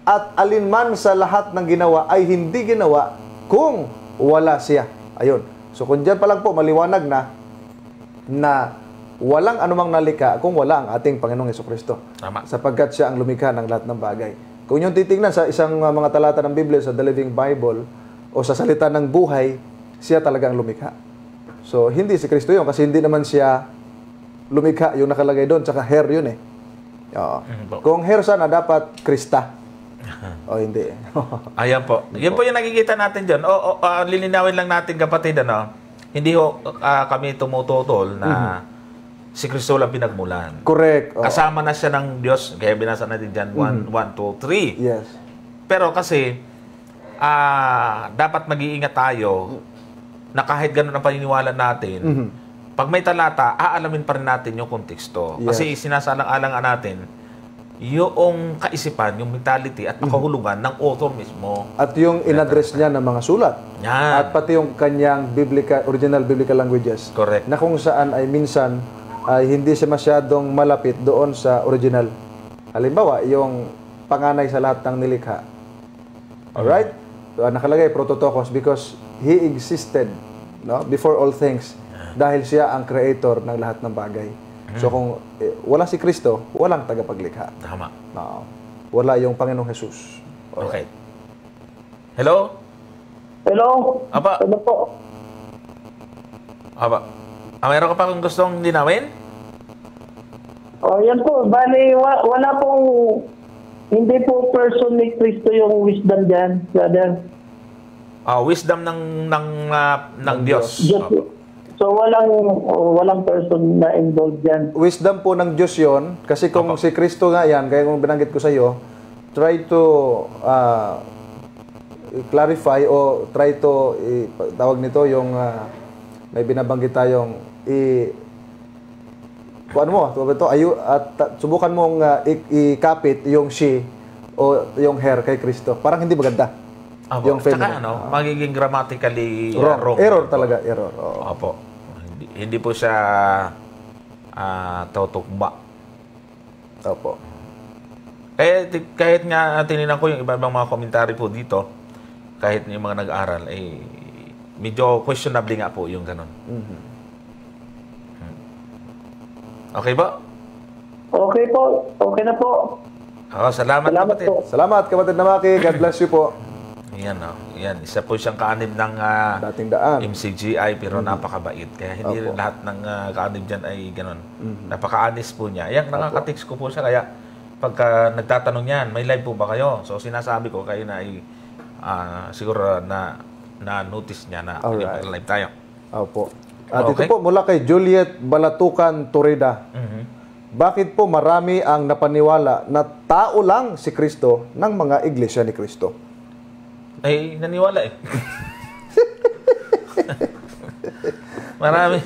At alinman sa lahat ng ginawa ay hindi ginawa kung wala siya. Ayun. So kung diyan pa lang po maliwanag na walang anumang nalikha kung wala ang ating Panginoong Jesucristo. Tama. Sapagkat siya ang lumikha ng lahat ng bagay. Kung yung titingnan sa isang mga talata ng Biblia, sa The Living Bible, o sa salita ng buhay, siya talagang lumikha. So, hindi si Kristo yun, kasi hindi naman siya lumikha, yung nakalagay doon, tsaka hair yun eh. Oo. Kung hair sana, dapat Krista. O hindi. Ayan po. Yan po yung nakikita natin dyan. Lilinawin lang natin, kapatid, hindi kami tumututol na si Kristo lang pinagmulan. Correct. Oo. Kasama na siya ng Diyos. Kaya binasa natin dyan, 1, 2, 3. Yes. Pero kasi, dapat mag-iingat tayo na kahit ganun ang paniniwala natin, pag may talata, aalamin pa rin natin yung konteksto. Yes. Kasi sinasalang-alang natin yung kaisipan, yung mentality at nakahulugan ng author mismo. At yung in-address niya ng mga sulat. Yan. At pati yung kanyang original biblical languages. Correct. Na kung saan ay minsan ay hindi siya masyadong malapit doon sa original. Halimbawa, yung panganay sa lahat ng nilikha. Alright? Nakalagay, Prototokos, because He existed, no, before all things. Dahil siya ang creator ng lahat ng bagay. So kung wala si Kristo, walang tagapaglikha. Tama. No. Wala yung Panginoong Jesus. Okay. Hello? Hello? Apa? Ano po? Aba. Mayroon ka pa kung gustong linawin? Yan po. Bali, wala pong, hindi po person ni Kristo yung wisdom dyan, brother. Wisdom ng Diyos. Diyos. So walang person na involved dyan. Wisdom po ng Diyos yon, kasi kung si Kristo nga yan, kaya kung binanggit ko sa iyo, try to clarify o try to tawag nito yung may binabanggit tayong ano mo, ito, at subukan mong ikapit yung she o yung her kay Kristo. Parang hindi maganda. Yung feminine. Tsaka magiging grammatically wrong. Error talaga, error. Opo. Hindi po siya tutugma. Opo. Kahit nga tininan ko yung iba-ibang mga komentary po dito, kahit yung mga nag-aaral, medyo questionable nga po yung ganun. Okay ba? Okay po. Okay na po. Salamat kapatid. po. Salamat kapatid na Maki. God bless you po. Yan, yan. Isa po siyang kaanib ng dating daan. MCGI, pero napakabait. Kaya hindi rin lahat ng kaanib dyan ay gano'n. Napaka-honest po niya. Yan, nakaka-text ko po siya. Kaya pagka nagtatanong yan, may live po ba kayo? So sinasabi ko kayo na siguro na notice niya na live tayo. Opo. At ito po mula kay Juliet Balatukan Turida. Bakit po marami ang napaniwala na tao lang si Kristo ng mga iglesia ni Kristo? Ay, naniwala eh. Marami.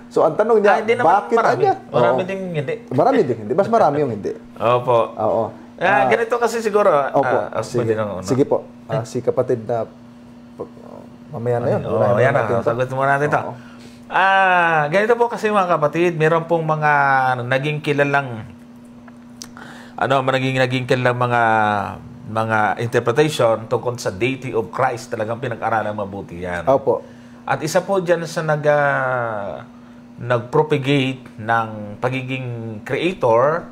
So, ang tanong niya, bakit marami. niya? Marami ding hindi. Marami ding hindi. Mas marami yung hindi. Opo. Oo. Ganito kasi siguro. Opo. Sige po. Si kapatid na mamaya na yun. Yan na. Sagot muna natin ito. Ganito po kasi mga kapatid, meron pong mga naging kilalang mga interpretation tungkol sa deity of Christ, talagang pinag-aralan mabuti yan. Opo. At isa po dyan sa nag-propagate ng pagiging creator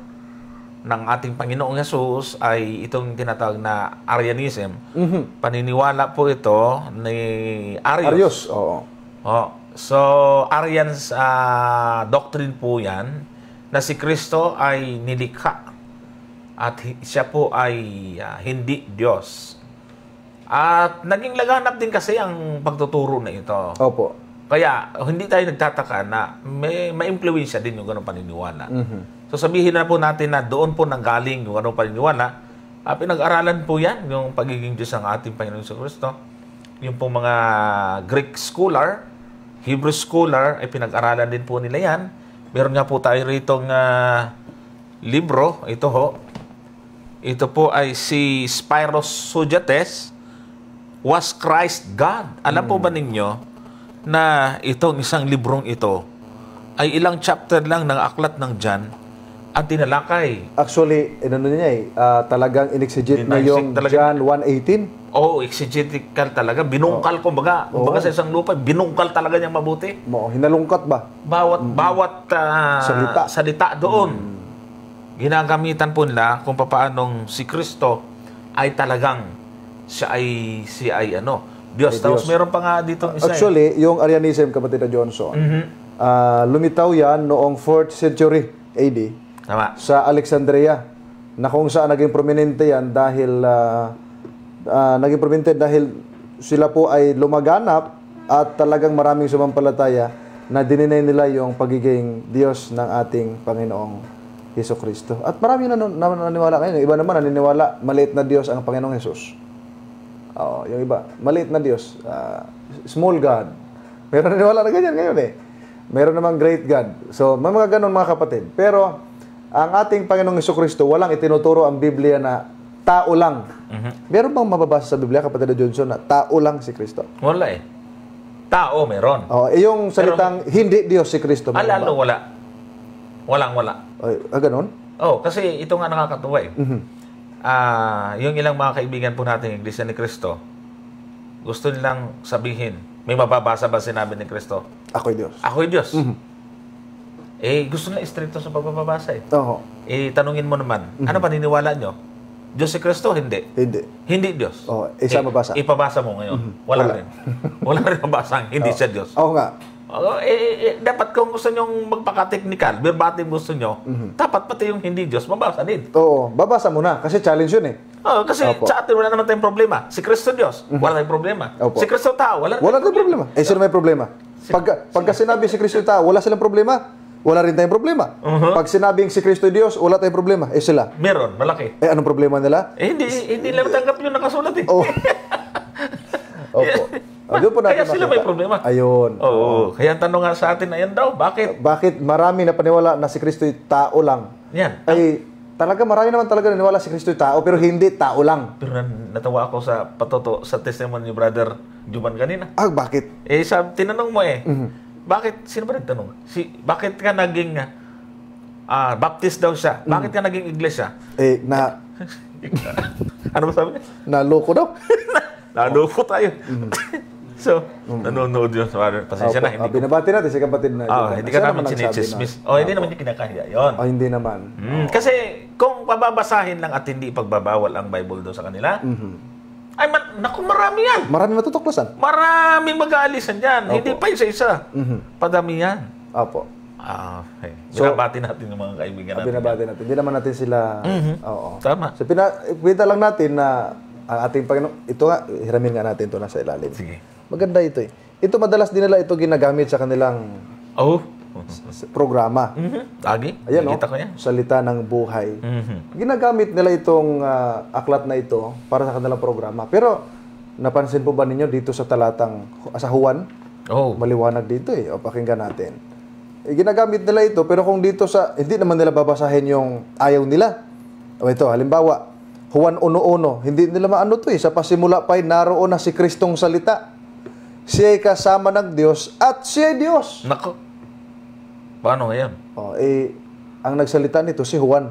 ng ating Panginoong Jesus ay itong tinatawag na Arianism. Paniniwala po ito ni Arius. Oo. So, Arians doctrine po yan na si Kristo ay nilikha at siya po ay hindi Diyos. At naging laganap din kasi ang pagtuturo na ito. Opo. Kaya hindi tayo nagtataka na may ma-impluwensya din yung ganong paniniwala. So sabihin na po natin na doon po nanggaling yung ganong paniniwala. Pinag-aralan po yan, yung pagiging Diyos ng ating Panginoon sa Kristo. Yung pong mga Greek scholar, Hebrew scholar, ay pinag-aralan din po nila yan. Meron nga po tayo ritong libro, ito ho. Ito po ay si Spiros Socrates, Was Christ God? Alam po ba ninyo na itong isang librong ito ay ilang chapter lang ng aklat ng John at tinalakay? Actually, talagang in-exegete na yung John 1:18. Exegetical talaga. Binungkal, kumbaga sa isang lupa, binungkal talaga niyang mabuti. Hinalungkat ba? Bawat salita doon. Ginagamitan po nila kung paanong si Kristo ay talagang siya ay Diyos. Tapos meron pa nga dito isa. Actually, yung Arianism, kapatid na Johnson, lumitaw yan noong 4th century AD. Tama. Sa Alexandria, na kung saan naging prominente yan dahil sila po ay lumaganap at talagang maraming sumampalataya na dininay nila yung pagiging Diyos ng ating Panginoong Jesucristo. At marami na naniniwala ngayon. Yung iba naman naniniwala maliit na Diyos ang Panginoong Jesus. Yung iba, maliit na Diyos. Small God. Meron naniniwala na ganyan ngayon eh. Meron namang great God. So, may mga ganun mga kapatid. Pero, ang ating Panginoong Jesucristo, walang itinuturo ang Biblia na tao lang. Meron bang mababasa sa Biblia, kapatid Johnson, na tao lang si Kristo? Wala eh. Tao meron. Yung salitang hindi Diyos si Kristo. Alalo wala. Wala. Ganon? Kasi ito nga nakakatuwa eh. Yung ilang mga kaibigan po natin, Iglesia ni Cristo, gusto nilang sabihin, may mababasa ba sinabi ni Kristo? Ako'y Diyos. Ako'y Diyos. Gusto nila istrikto sa pagbabasa eh. Oo. Tanungin mo naman, ano paniniwala nyo? Diyos si Kristo? Hindi. Hindi Diyos. Isa mabasa. Ipabasa mo ngayon. Wala rin. Wala rin mabasa. Hindi siya Diyos. Oo nga. Dapat kung gusto nyong magpaka-technical, verbatim gusto nyo, dapat pati yung hindi Diyos, mabasa din. Oo, babasa mo na. Kasi challenge yun eh. Kasi sa atin wala naman tayong problema. Si Kristo Diyos, wala tayong problema. Opo. Si Kristo tao, wala tayong problema. Sino may problema? Pagka sinabi si Kristo tao, wala silang problema. Wala rin tayong problema. Pag sinabing si Kristo Diyos, wala tayong problema. Sila. Meron, malaki. Anong problema nila? Hindi lang tanggap yung nakasulat eh. Opo. Kaya sila may problema. Ayun. Kaya ang tanong nga sa atin, ayan daw, bakit? Bakit marami na paniwala na si Kristo tao lang? Yan. Talaga marami naman talaga naniwala si Kristo tao, pero hindi tao lang. Pero natawa ako sa testimony ni Brother Juman kanina. Bakit? Tinanong mo bakit? Sino ba nagtanong? Bakit ka naging Baptist daw siya? Bakit ka naging iglesia? Ano ba sabi? Naloko daw. Naloko tayo. So, nanonood yun. Pasensya na. Binabati natin si kapatid na. Hindi ka namin sinichismis. Hindi naman yung kinakahiya yun. Hindi naman. Kasi kung pababasahin lang at hindi pagbabawal ang Bible doon sa kanila, marami yan. Marami matutuklasan. Maraming mag-aalisan dyan. Hindi pa isa-isa. Padami yan. Opo. Binabati natin yung mga kaibigan natin. Binabati natin. Hindi naman natin sila... Oo. Tama. So, pinita lang natin na ang ating Panginoon... Ito nga, hiramin nga natin ito nasa ilalim. Sige. Maganda ito eh. Ito madalas din nila ito ginagamit sa kanilang programa. Lagi? Ayan, nakita ko yan. Salita ng buhay. Ginagamit nila itong aklat na ito para sa kanilang programa. Pero, napansin po ba ninyo dito sa talatang sa Juan? Maliwanag dito eh. Pakinggan natin. Ginagamit nila ito, pero kung dito hindi naman nila babasahin yung ayaw nila. Ito, halimbawa, Juan 1:1, hindi nila maano to eh. Sa pasimula pa'y naroon na si Kristong salita. Siya'y kasama ng Diyos at siya'y Diyos. Nako. Paano ngayon? Ang nagsalita nito si Juan.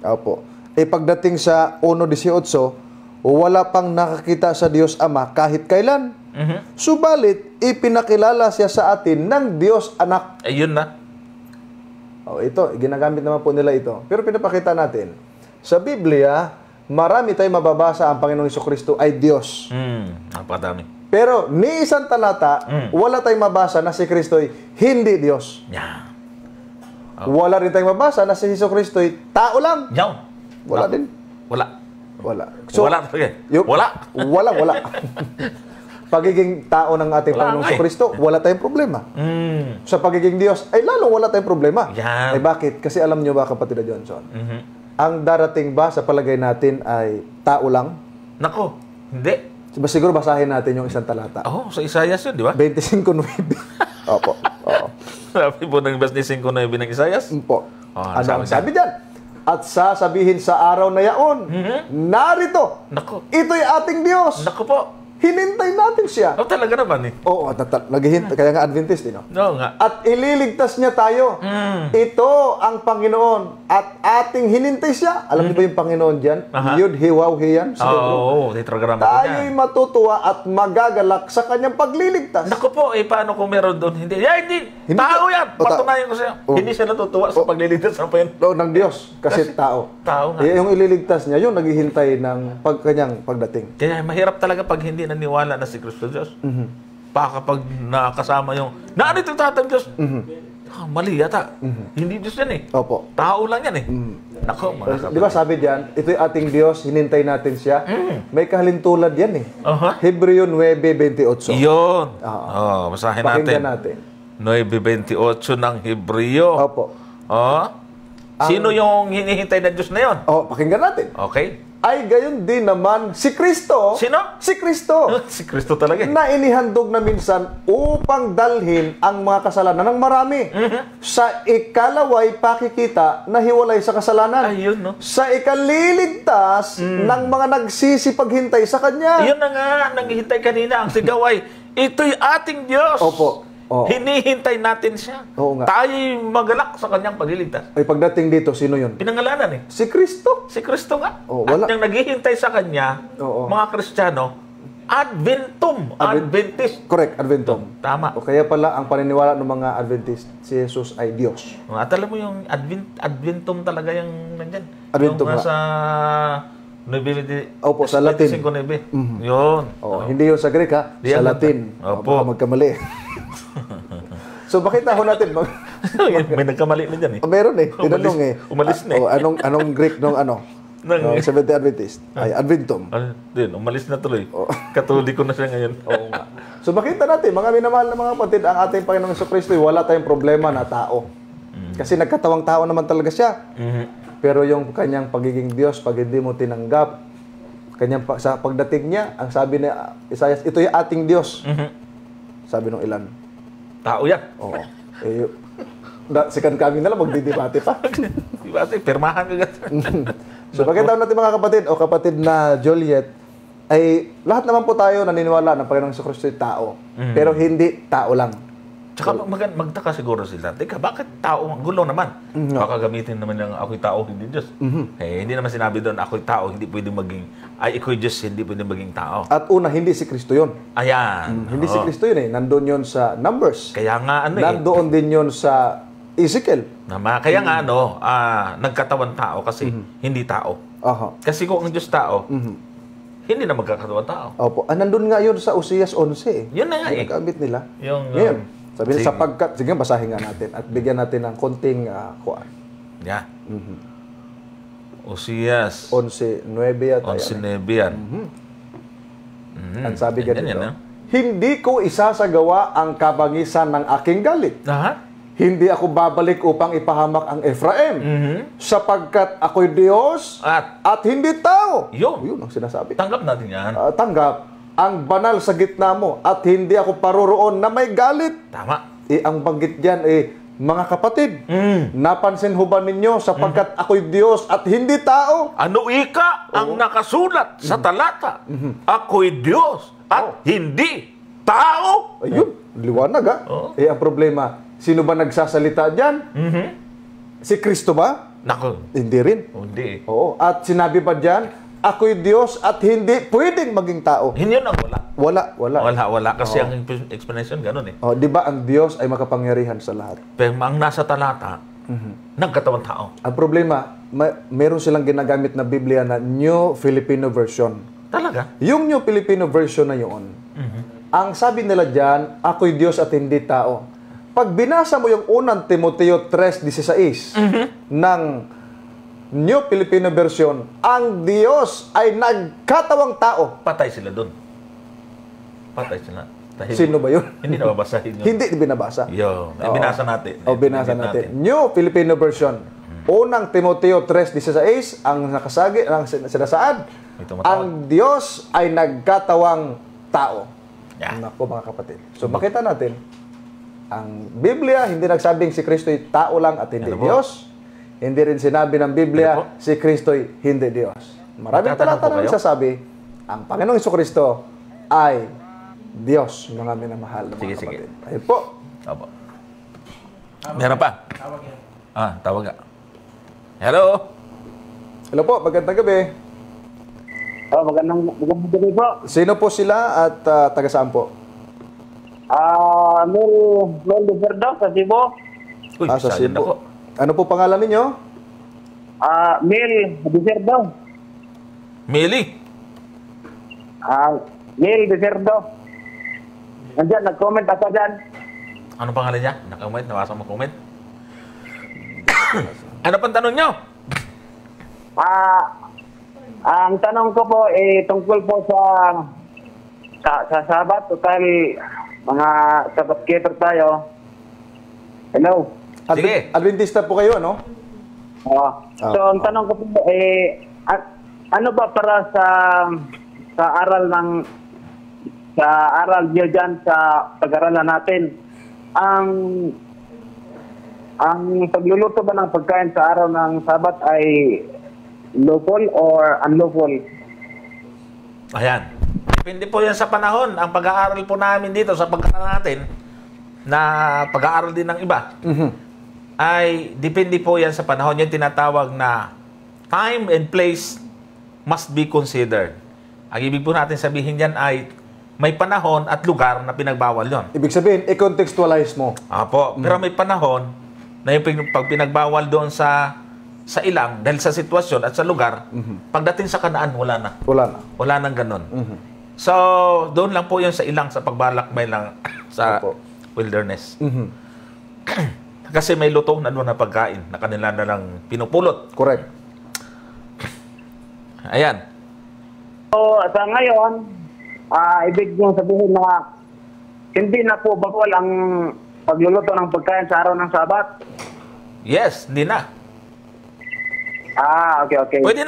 Opo. Pagdating sa 1:18, wala pang nakakita sa Diyos Ama kahit kailan. Subalit, ipinakilala siya sa atin ng Diyos Anak. Ayun na. Ito, ginagamit naman po nila ito. Pero pinapakita natin, sa Biblia, marami tayong mababasa ang Panginoong Jesucristo ay Diyos. Napadami. Pero ni isang talata, wala tayong mabasa na si Kristo ay hindi Diyos. Wala rin tayong mabasa na si Jesucristo ay tao lang. Wala din. Wala. So, wala. Wala. Pagiging tao ng ating Panginoong Jesucristo, wala tayong problema. Sa pagiging Diyos, ay lalong wala tayong problema. Bakit? Kasi alam nyo ba, kapatid Johnson, ang darating ba sa palagay natin ay tao lang? Nako, hindi. Siguro basahin natin yung isang talata. Sa Isaias yun, di ba? 25:9. Opo. Sabi po ng 25:9 ng Isaias? Opo. Ano ang sabi dyan? At sasabihin sa araw na yaon, narito, ito'y ating Diyos. Nako po. Hinintay natin siya. Talaga naman eh. Oo, naghihintay. Kaya nga Adventist, no? Nga. At ililigtas niya tayo. Ito ang Panginoon. At ating hinintay siya. Alam niyo ba yung Panginoon dyan? Yud, hiwaw, hiyan. Tetragrama tayo'y matutuwa at magagalak sa kanyang pagliligtas. Naku po, paano kung meron doon? Hindi. Tao yan. Patunayan ko sa'yo. Hindi siya natutuwa sa pagliligtas ng Panginoon. Ng Diyos. Kasi tao. Tao nga. Yung ililigtas niya, yung naghihintay ng kanyang pagdating. Kaya mahirap talaga pag hindi naniwala na si Kristo Diyos. Kapag nakasama yung, narito tatang Diyos. Mali yata. Hindi Diyos yan eh. Opo. Tao lang yan eh. Nako, di ba sabi diyan, ito'y ating Diyos, hinintay natin siya. May kahalintulad yan eh. Hebreo 9:28. Yun. Basahin Pakinggan natin. 9:28 ng Hebreo. Opo. Sino yung hinihintay ng Diyos na yun? Pakinggan natin. Okay. ay gayon din naman si Kristo. Sino? Si Kristo. Si Kristo talaga eh. Na inihandog na minsan upang dalhin ang mga kasalanan ng marami. Sa ikalaway pakikita na hiwalay sa kasalanan. Ayun, no? Sa ikaliligtas ng mga nagsisipaghintay sa Kanya. Ayun na nga, nanghihintay kanina ang sigaw ay, ito'y ating Diyos. Opo. Oo. Hinihintay natin siya. Oo nga. Tayo'y magalak sa kanyang pagliligtas. Ay pagdating dito, sino yun? Pinangalanan eh. Si Kristo. Si Kristo nga. Oo, wala. At yung naghihintay sa kanya, Oo. mga Kristiyano, Adventum. Adventist. Correct, Adventum. Tama. O kaya pala ang paniniwala ng mga Adventist, si Jesus ay Diyos. At alam mo yung Adventum talaga yung nandyan. Adventum yung nga. nasa Opo, sa Latin. 25:9. Yun. Oh, hindi yun sa Greek ha, Di sa yan. Latin. Opo. Baka magkamali. So bakit ho natin? May nagkamali na dyan eh. Meron eh, tinanong eh. Umalis na eh. Oh, anong Greek nung ano? Nang- Seventh-day Adventist. Ay, Adventum. Din, umalis na tuloy. Katoliko na siya ngayon. Oo nga. So makita natin, mga minamahal na mga kapatid, ang ating Panginoong Jesucristo, wala tayong problema na tao. Kasi nagkatawang tao naman talaga siya. Pero yung kanyang pagiging Diyos, pag hindi mo tinanggap, sa pagdating niya, ang sabi ni Isaiah, ito yung ating Diyos. Sabi nung ilan. Tao yan. Oo. Second coming na lang, magdidebate pa. Diba? Pirmahan ka agad. So, pakita natin mga kapatid, o kapatid na Juliet, ay lahat naman po tayo naniniwala na Panginoong Jesucristo ay tao. Pero hindi tao lang. Tsaka magtaka siguro sila. Teka, bakit tao? Ang gulo naman. Baka gamitin naman ng ako'y tao, hindi Diyos. Eh, hindi naman sinabi doon, ako'y tao, hindi pwedeng maging, ako'y Diyos, hindi pwedeng maging tao. At una, hindi si Kristo yun. Ayan. Hindi si Kristo yun eh. Nandun yun sa Numbers. Kaya nga ano eh. Nandoon din yun sa Ezekiel. Kaya nga ano, nagkatawan tao kasi hindi tao. Aha. Kasi kung ang Diyos tao, hindi na magkakatawan tao. Opo. Nandun nga yun sa Usias 11 eh. Yun na nga eh. Nagamit nila. Yung, Ngayon, sabi sige. nila, sapagkat, sige, basahin nga natin at bigyan natin ng konting kuan. Yeah. Usias. 11:9 yata. 11:9 yan. Ang sabi Ganyan ganito, yan, hindi ko isasagawa ang kabangisan ng aking galit. Hindi ako babalik upang ipahamak ang Ephraim. Sapagkat ako'y Diyos at hindi tao. Yun ang sinasabi. Tanggap natin yan. Tanggap ang banal sa gitna mo at hindi ako paroroon na may galit. Tama. Ang banggit dyan mga kapatid, napansin ho ba ninyo sapagkat ako'y Diyos at hindi tao? Ano ika ang nakasulat sa talata? Ako'y Diyos at hindi tao. Ayun, liwanag ha. Ang problema, sino ba nagsasalita dyan? Si Kristo ba? Naku. Hindi rin. Hindi. Oo. At sinabi pa dyan, ako'y Diyos at hindi pwedeng maging tao. Hindi yun ang wala. Wala. Kasi ang explanation ganun eh. Di ba ang Diyos ay makapangyarihan sa lahat? Pero ang nasa talata, nagkatawang tao. Ang problema, meron silang ginagamit na Biblia na New Filipino Version. Talaga? Yung New Filipino Version na yun, ang sabi nila dyan, ako'y Diyos at hindi tao. Pag binasa mo yung unang Timoteo 3:16 ng New Filipino Version, ang Diyos ay nagkatawang tao. Patay sila doon. Patay sila. Sino ba yun? Hindi nababasahin yun. Hindi binabasa. Binasa natin. Binasa natin. New Filipino Version. Unang Timoteo 3:16, ang sinasaad, ang Diyos ay nagkatawang tao. Naku mga kapatid. So makita natin, ang Biblia hindi nagsabing si Kristo ay tao lang at hindi Diyos. Hindi rin sinabi ng Biblia si Kristo ay hindi Diyos. Maraming talata na nagsasabi, ang Panginoong Jesucristo ay Diyos, mga minamahal na mga kapatid. Ayun po. Opo. Meron pa? Tawag ka. Hello? Hello po, magandang gabi. Magandang gabi po. Sino po sila at taga saan po? Mel Luberdo sa Cebu. Uy, Sa sayang Cebu. ako. Ano po pangalan ninyo? Mel Luberdo. Mili. Mel Luberdo. Nandiyan, nag-comment ako dyan. Ano pangalan niya? Naka-comment? Nawasa mo comment? Ano pang tanong niyo? Ang tanong ko po tungkol po sa Sabat. Total, mga Sabat keeper tayo. Hello. Sige. Adventista po kayo, ano? So, ang tanong ko po, ano ba para sa aral niyo dyan sa pag-aralan natin, ang pagluluto ba ng pagkain sa araw ng Sabat ay lawful or unlawful? Ayan. Depende po yan sa panahon. Ang pag-aaral po namin dito sa pagkakaroon natin, na pag-aaral din ng iba, ay depende po yan sa panahon. Yung tinatawag na time and place must be considered. Ang ibig po natin sabihin yan ay may panahon at lugar na pinagbawal yon. Ibig sabihin, i-contextualize mo. Apo. Pero may panahon na yung pag pinagbawal doon sa ilang dahil sa sitwasyon at sa lugar, pagdating sa Kanaan, wala na. Wala na. Wala nang ganun. So, doon lang po yun sa ilang, sa pagbalakbay lang sa Opo. wilderness. Kasi may luto na doon na pagkain na kanila na lang pinupulot. Correct. Ayan. So, sa ngayon, ibig niyong sabihin na hindi na po bawal ang pagluluto ng pagkain sa araw ng Sabat? Yes, hindi na. Okay. Pwede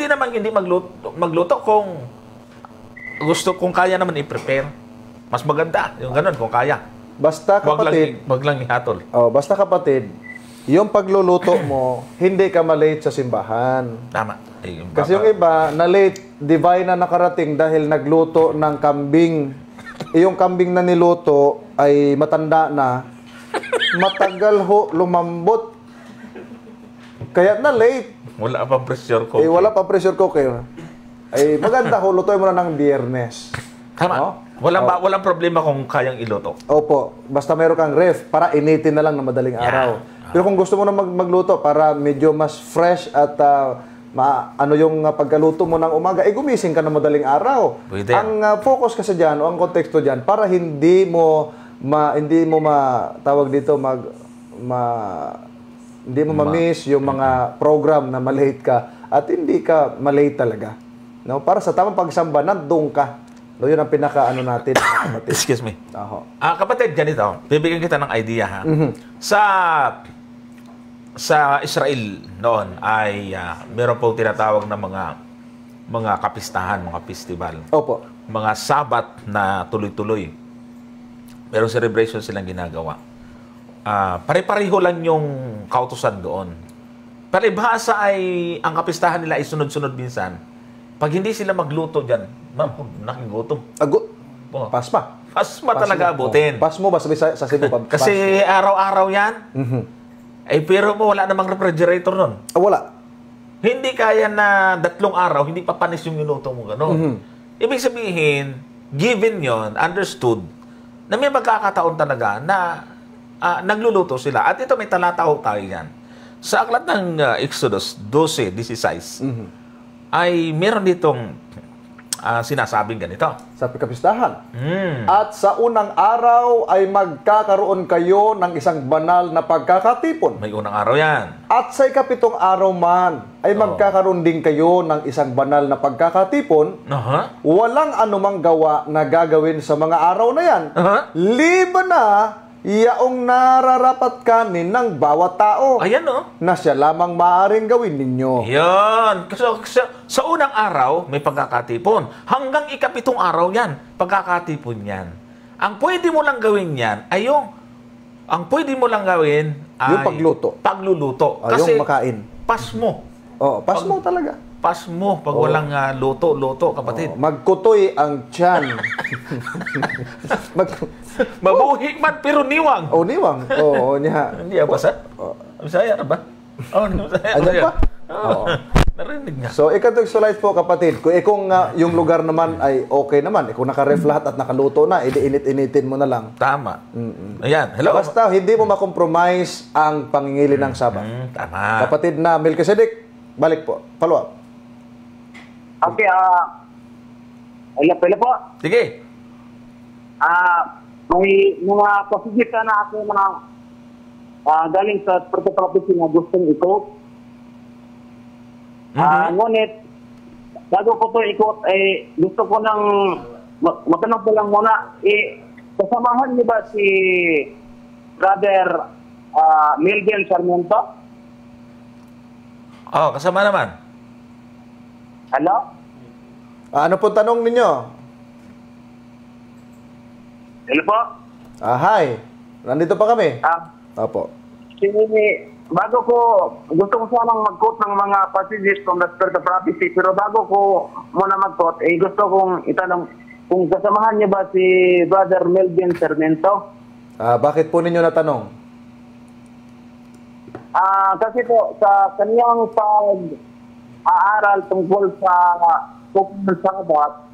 naman hindi magluto kung kung kaya naman i-prepare. Mas maganda yung ganun kung kaya. Basta kapatid, Wag lang ihatol. basta kapatid, yung pagluluto mo, hindi ka malate sa simbahan. Tama. Kasi yung iba, na-late, divine na nakarating dahil nagluto ng kambing. Yung kambing na niluto ay matanda na, matagal ho, lumambot. Kaya na-late. Wala pang pressure ko. Wala pa pressure cooker. Ay maganda ho, lutuin mo na ng Biyernes. Tama. Oh? Walang problema kung kayang iluto. Opo, basta meron kang ref para initin na lang na madaling araw. Pero kung gusto mo na magluto para medyo mas fresh at ano yung pagkaluto mo ng umaga, gumising ka na madaling araw. Pwede. Ang focus kasi diyan o ang konteksto diyan para hindi mo tawag dito hindi mo ma-miss yung mga program na malate ka at hindi ka malate talaga. No, para sa tamang pagsamba nandoon ka. No, yun ang pinaka natin. Excuse me. Aho. Kapatid, ganito. Bibigyan kita ng idea ha. Sa Israel noon ay meron pong tinatawag na mga kapistahan, mga festival. Opo. Mga Sabat na tuloy-tuloy. Merong celebration silang ginagawa. Pare-pareho lang yung kautusan doon. Palibhasa ay ang kapistahan nila ay sunod-sunod minsan. Pag hindi sila magluto dyan, nakigutom. Pasma. Pasma talaga abutin. Pasmo ba sabi sa Cebu? Kasi araw-araw yan. Pero mo wala namang refrigerator nun. Wala. Hindi kaya na 3 araw, hindi papanis yung niluto mo gano'n. Ibig sabihin, given yon, understood, na may magkakataon talaga na nagluluto sila. At ito may talata tayo yan. Sa aklat ng Exodus 12:16, ay meron ditong sinasabing ganito. Sa kapistahan. At sa unang araw ay magkakaroon kayo ng isang banal na pagkakatipon. May unang araw yan. At sa ikapitong araw man ay magkakaroon din kayo ng isang banal na pagkakatipon. Walang anumang gawa na gagawin sa mga araw na yan. Liban na yaong nararapat kanin ng bawat tao. Ayan na siya lamang maaaring gawin ninyo. Yan. Sa unang araw, may pagkakatipon. Hanggang ikapitong araw yan, pagkakatipon yan. Ang pwede mo lang gawin yan ay ang pwede mo lang gawin ay yung pagluto. Pagluluto. Kasi yung makain. Pasmo. Pasmo talaga. Pasmo pag walang luto, kapatid. Magkutoy ang tiyan. Mabuhi man pero niwang. Niwang. Niya. Hindi basa? Bisaya na ba? Bisaya. Ayan pa? Narinig niya. So, i-contextualize po kapatid. Kung yung lugar naman ay okay naman, kung naka-ref lahat at nakaluto na, init-initin mo na lang. Tama. Ayan. Hello. Basta hindi mo makompromise ang pangingili ng Sabat. Tama. Kapatid na Melchizedek, balik po. Follow up. Okay, hello po. Sige. May mga pasigita na ako na galing sa prophecy na gustong ito. Ngunit, bago ko ito ikot, gusto ko nang matanong ko lang muna, kasamahan niyo ba si Brother Melvin Sarmiento? Kasama naman. Hello? Ano po tanong ninyo? Hello po? Hi. Nandito pa kami. Opo. Bago ko, gusto ko sanang mag-quote ng mga passages from the Spirit of Prophecy, pero bago ko muna mag-quote, gusto kong itanong, kung kasamahan niyo ba si Brother Melvin Sarmiento? Bakit po ninyo natanong? Kasi po, sa kaniyang pag-aaral tungkol sa Kupang Sabat,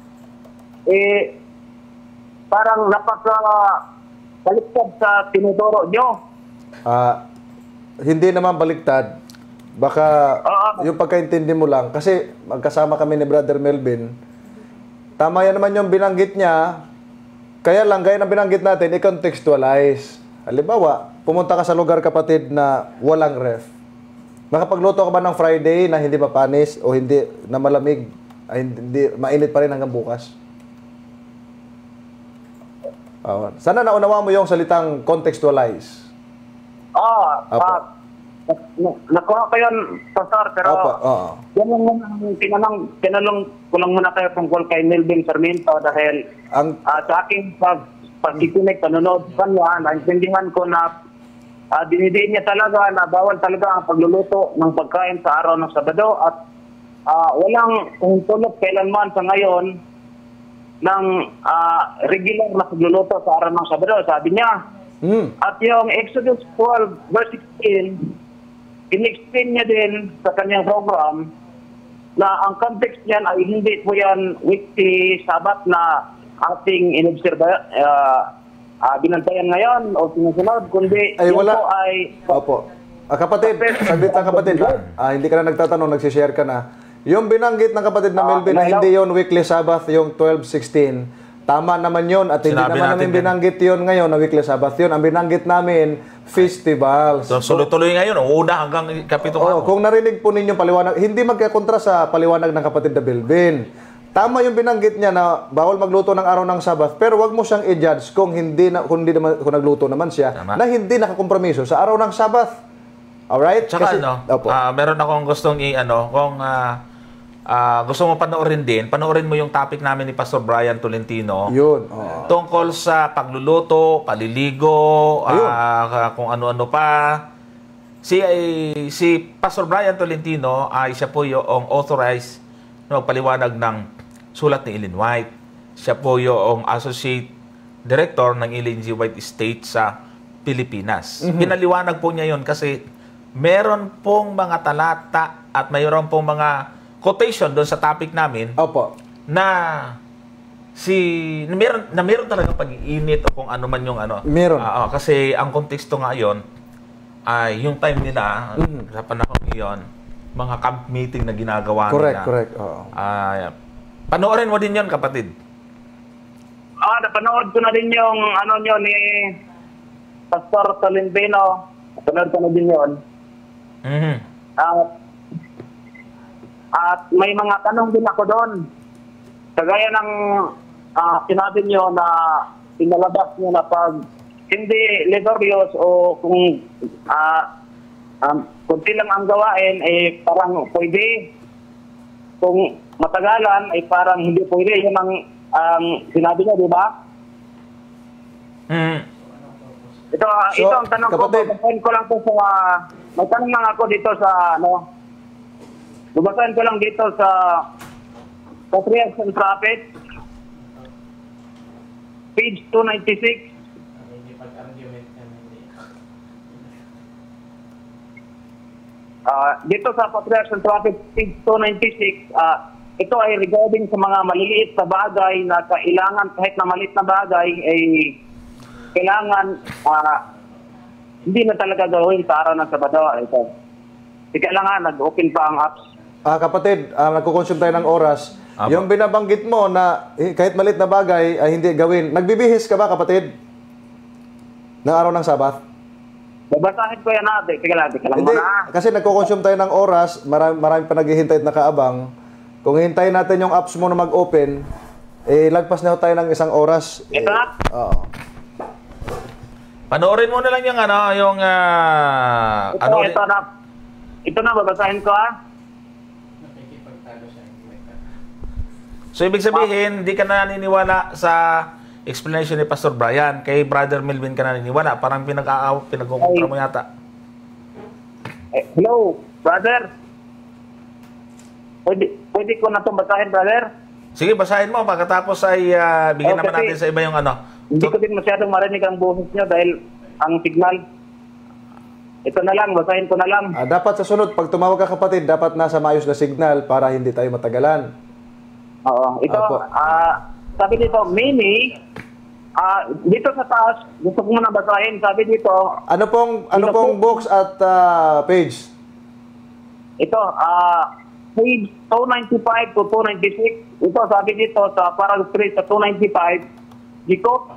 parang napaka-baliktad sa tinuturo niyo. Hindi naman baliktad. Baka yung pagkaintindi mo lang. Kasi magkasama kami ni Brother Melvin. Tama yan naman yung binanggit niya. Kaya lang, gaya ng binanggit natin, i-contextualize. Halimbawa, pumunta ka sa lugar, kapatid, na walang ref. Makapagluto ka ba ng Friday na hindi mapanis o hindi na malamig, ay hindi, mainit pa rin hanggang bukas? Sana naunawa mo yung salitang contextualize. Nakuha ko yun, Pastor, pero yan lang tinanong ko lang muna kayo tungkol kay Melvin Sarmiento dahil sa aking pagkikinig, panonood sa kanya, naintindihan ko na dinidiin niya talaga na bawal talaga ang pagluluto ng pagkain sa araw ng Sabado at walang tulot kailanman sa ngayon ng regular na pagluluto sa araw ng Sabado, sabi niya. At yung Exodus 12 verse 16, in-explain niya din sa kanyang program na ang context niyan ay hindi po yan weekly Sabbath na ating inobserba, binantayan ngayon o sinusunod, kundi ay, wala. Po ay... Opo. Kapatid, saglit na kapatid. Hindi ka na nagtatanong, nagsishare ka na. Yung binanggit ng kapatid na Melvin na hindi yon weekly Sabbath, yung 12-16, tama naman yun. At hindi Sinabi naman namin binanggit yun ngayon na weekly Sabbath yun. Ang binanggit namin, festivals. So, tuloy-tuloy ngayon, una hanggang kapituhan. Kung narinig po ninyo paliwanag, hindi magkakontra sa paliwanag ng kapatid na Melvin. Tama yung binanggit niya na bawal magluto ng araw ng Sabbath, pero wag mo siyang i-judge kung kung nagluto naman siya na hindi nakakompromiso sa araw ng Sabbath. Alright? Tsaka meron akong gustong kung gusto mo panoorin mo yung topic namin ni Pastor Brian Tolentino. Yun. Tungkol sa pagluluto, paliligo, kung ano-ano pa. Si Pastor Brian Tolentino ay siya po yung authorized na magpaliwanag ng sulat ni Ellen White. Siya po yung associate director ng Ellen G. White Estate sa Pilipinas. Pinaliwanag po niya yon kasi meron pong mga talata at mayroon pong mga quotation doon sa topic namin. Opo. Na meron talagang pag-iinit o kung ano man yung Meron. Kasi ang konteksto nga yon ay yung time nila sa panahon iyon, mga camp meeting na ginagawa nila. Correct. Panoorin mo din yon, kapatid. Napanood ko na din yung nyo ni Pastor Tolentino. Napanood ko na din yun. At may mga tanong din ako doon. Kagaya ng sinabi nyo na pinalabas nyo na pag hindi laborious o kung kunti lang ang gawain, parang pwede. Kung matagalan, ay parang hindi pwede. Yun ang sinabi nyo, di ba? Ito ang tanong kapatid, ko. Babasahin ko lang po sa... may tanong lang ako dito sa babasahin ko lang dito sa Patriarchs and Prophets, page 296. Dito sa Patriarchs and Prophets, page 296, ito ay regarding sa mga maliliit na bagay na kailangan, kahit na maliit na bagay, ay kailangan hindi na talaga gawin sa araw ng Sabado. Ito. Sige lang nag-open pa ang apps. Kapatid, nagkukonsume tayo ng oras. Yung binabanggit mo na kahit maliit na bagay ay hindi gawin. Nagbibihis ka ba, kapatid? Ng araw ng Sabat? Babasahin ko yan natin. Sige lang hindi, muna. kasi nagkukonsume tayo ng oras, marami pa naghihintay at nakaabang. Kung hintayin natin yung apps mo na mag-open, lagpas na tayo ng isang oras. Ito na? Oo. Panoorin mo na lang yung ito na, babasahin ko So, ibig sabihin, hindi ka naniniwala sa explanation ni Pastor Brian. Kay Brother Melvin ka naniniwala. Parang pinagkukontra mo yata. Hello, brother. Pwede ko na itong basahin, brother? Sige, basahin mo. Pagkatapos ay bigyan naman natin sa iba yung ano. Hindi ko din masyadong marinig ang boses niyo dahil ang signal. Ito na lang, basahin ko na lang. Dapat sa sunod, pag tumawag ka kapatid, dapat nasa maayos na signal para hindi tayo matagalan. Oo. Ito, Opo. sabi dito, many, dito sa taas, gusto ko muna basahin. Sabi dito, Ano pong books at page? ito, page 295 to 296. Ito, sabi dito sa parang 3 sa 295, dito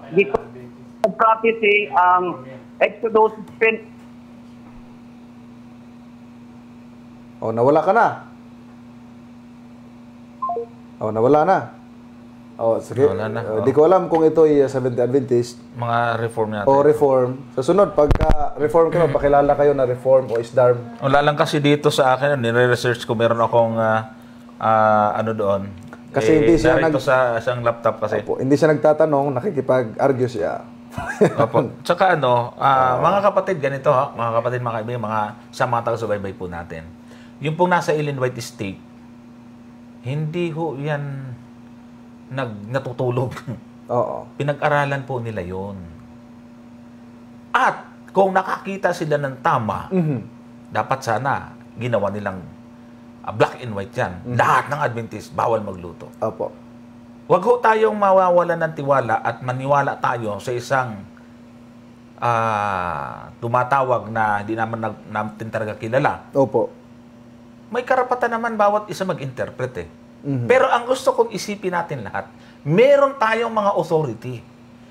prophecy ang Exodus 10. Oh, nawala ka na. Oh, nawala na. Oh, sige. Nawala na, Di ko alam kung ito ay Seventh-day Adventist Mga reform natin. o Reform. Sa sunod, pagka Reform kayo, pakilala kayo na Reform o Isdarm. Wala lang kasi dito sa akin, nire-research ko, meron akong ano doon. Kasi hindi siya narito sa isang laptop kasi. Opo, hindi siya nagtatanong, nakikipag-argue siya. Opo. Tsaka mga kapatid, ganito mga kapatid, mga kaibigan, sa mga taga-subaybay po natin. Yung pong nasa Ellen White Estate, hindi ho yan natutulog. Oo. Pinag-aralan po nila yon. At kung nakakita sila ng tama, dapat sana ginawa nilang black and white yan. Lahat ng Adventist, bawal magluto. Opo. Huwag ho tayong mawawalan ng tiwala at maniwala tayo sa isang tumatawag na hindi natin talaga kilala. Opo. May karapatan naman bawat isa mag-interpret eh. Pero ang gusto kong isipin natin lahat, meron tayong mga authority.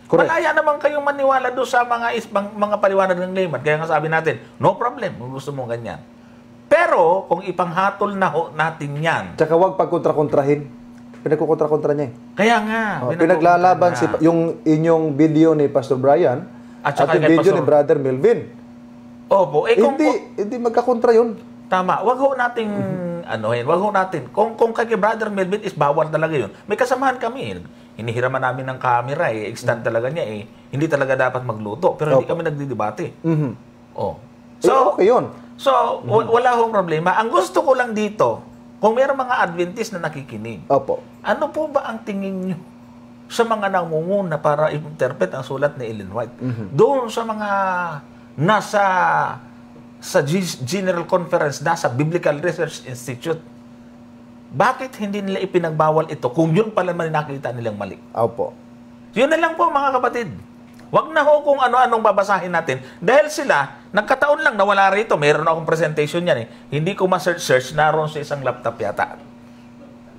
Correct. Malaya naman kayong maniwala doon sa mga paliwanag ng layman. Kaya nga sabi natin, no problem kung gusto mo ganyan. Pero kung ipanghatol na natin yan. Tsaka huwag pagkontra-kontrahin. Pinagkukontra-kontra niya eh. Kaya nga. Pinaglalaban yung inyong video ni Pastor Brian at saka yung kay video Pastor ni Brother Melvin. Opo. Hindi magkakontra yun. Tama. Wag ho nating wag ho natin. Kung kay Brother Melvin is bawal talaga yun. May kasamahan kami. Hinihiraman namin ng camera extend talaga niya Hindi talaga dapat magluto. Pero hindi kami nagdidebate. Oh. So, okay yun. So, wala hong problema. Ang gusto ko lang dito, kung mayroong mga Adventist na nakikinig, Opo. ano po ba ang tingin nyo sa mga nangunguna para i-interpret ang sulat ni Ellen White? Doon sa mga sa General Conference, nasa Biblical Research Institute, bakit hindi nila ipinagbawal ito kung yun pala man nakita nilang mali? Opo. Yun na lang po mga kapatid. Huwag na ho kung ano-anong babasahin natin. Dahil sila, nagkataon lang nawala rito. Meron akong presentation yan Hindi ko ma-search, naroon sa isang laptop yata.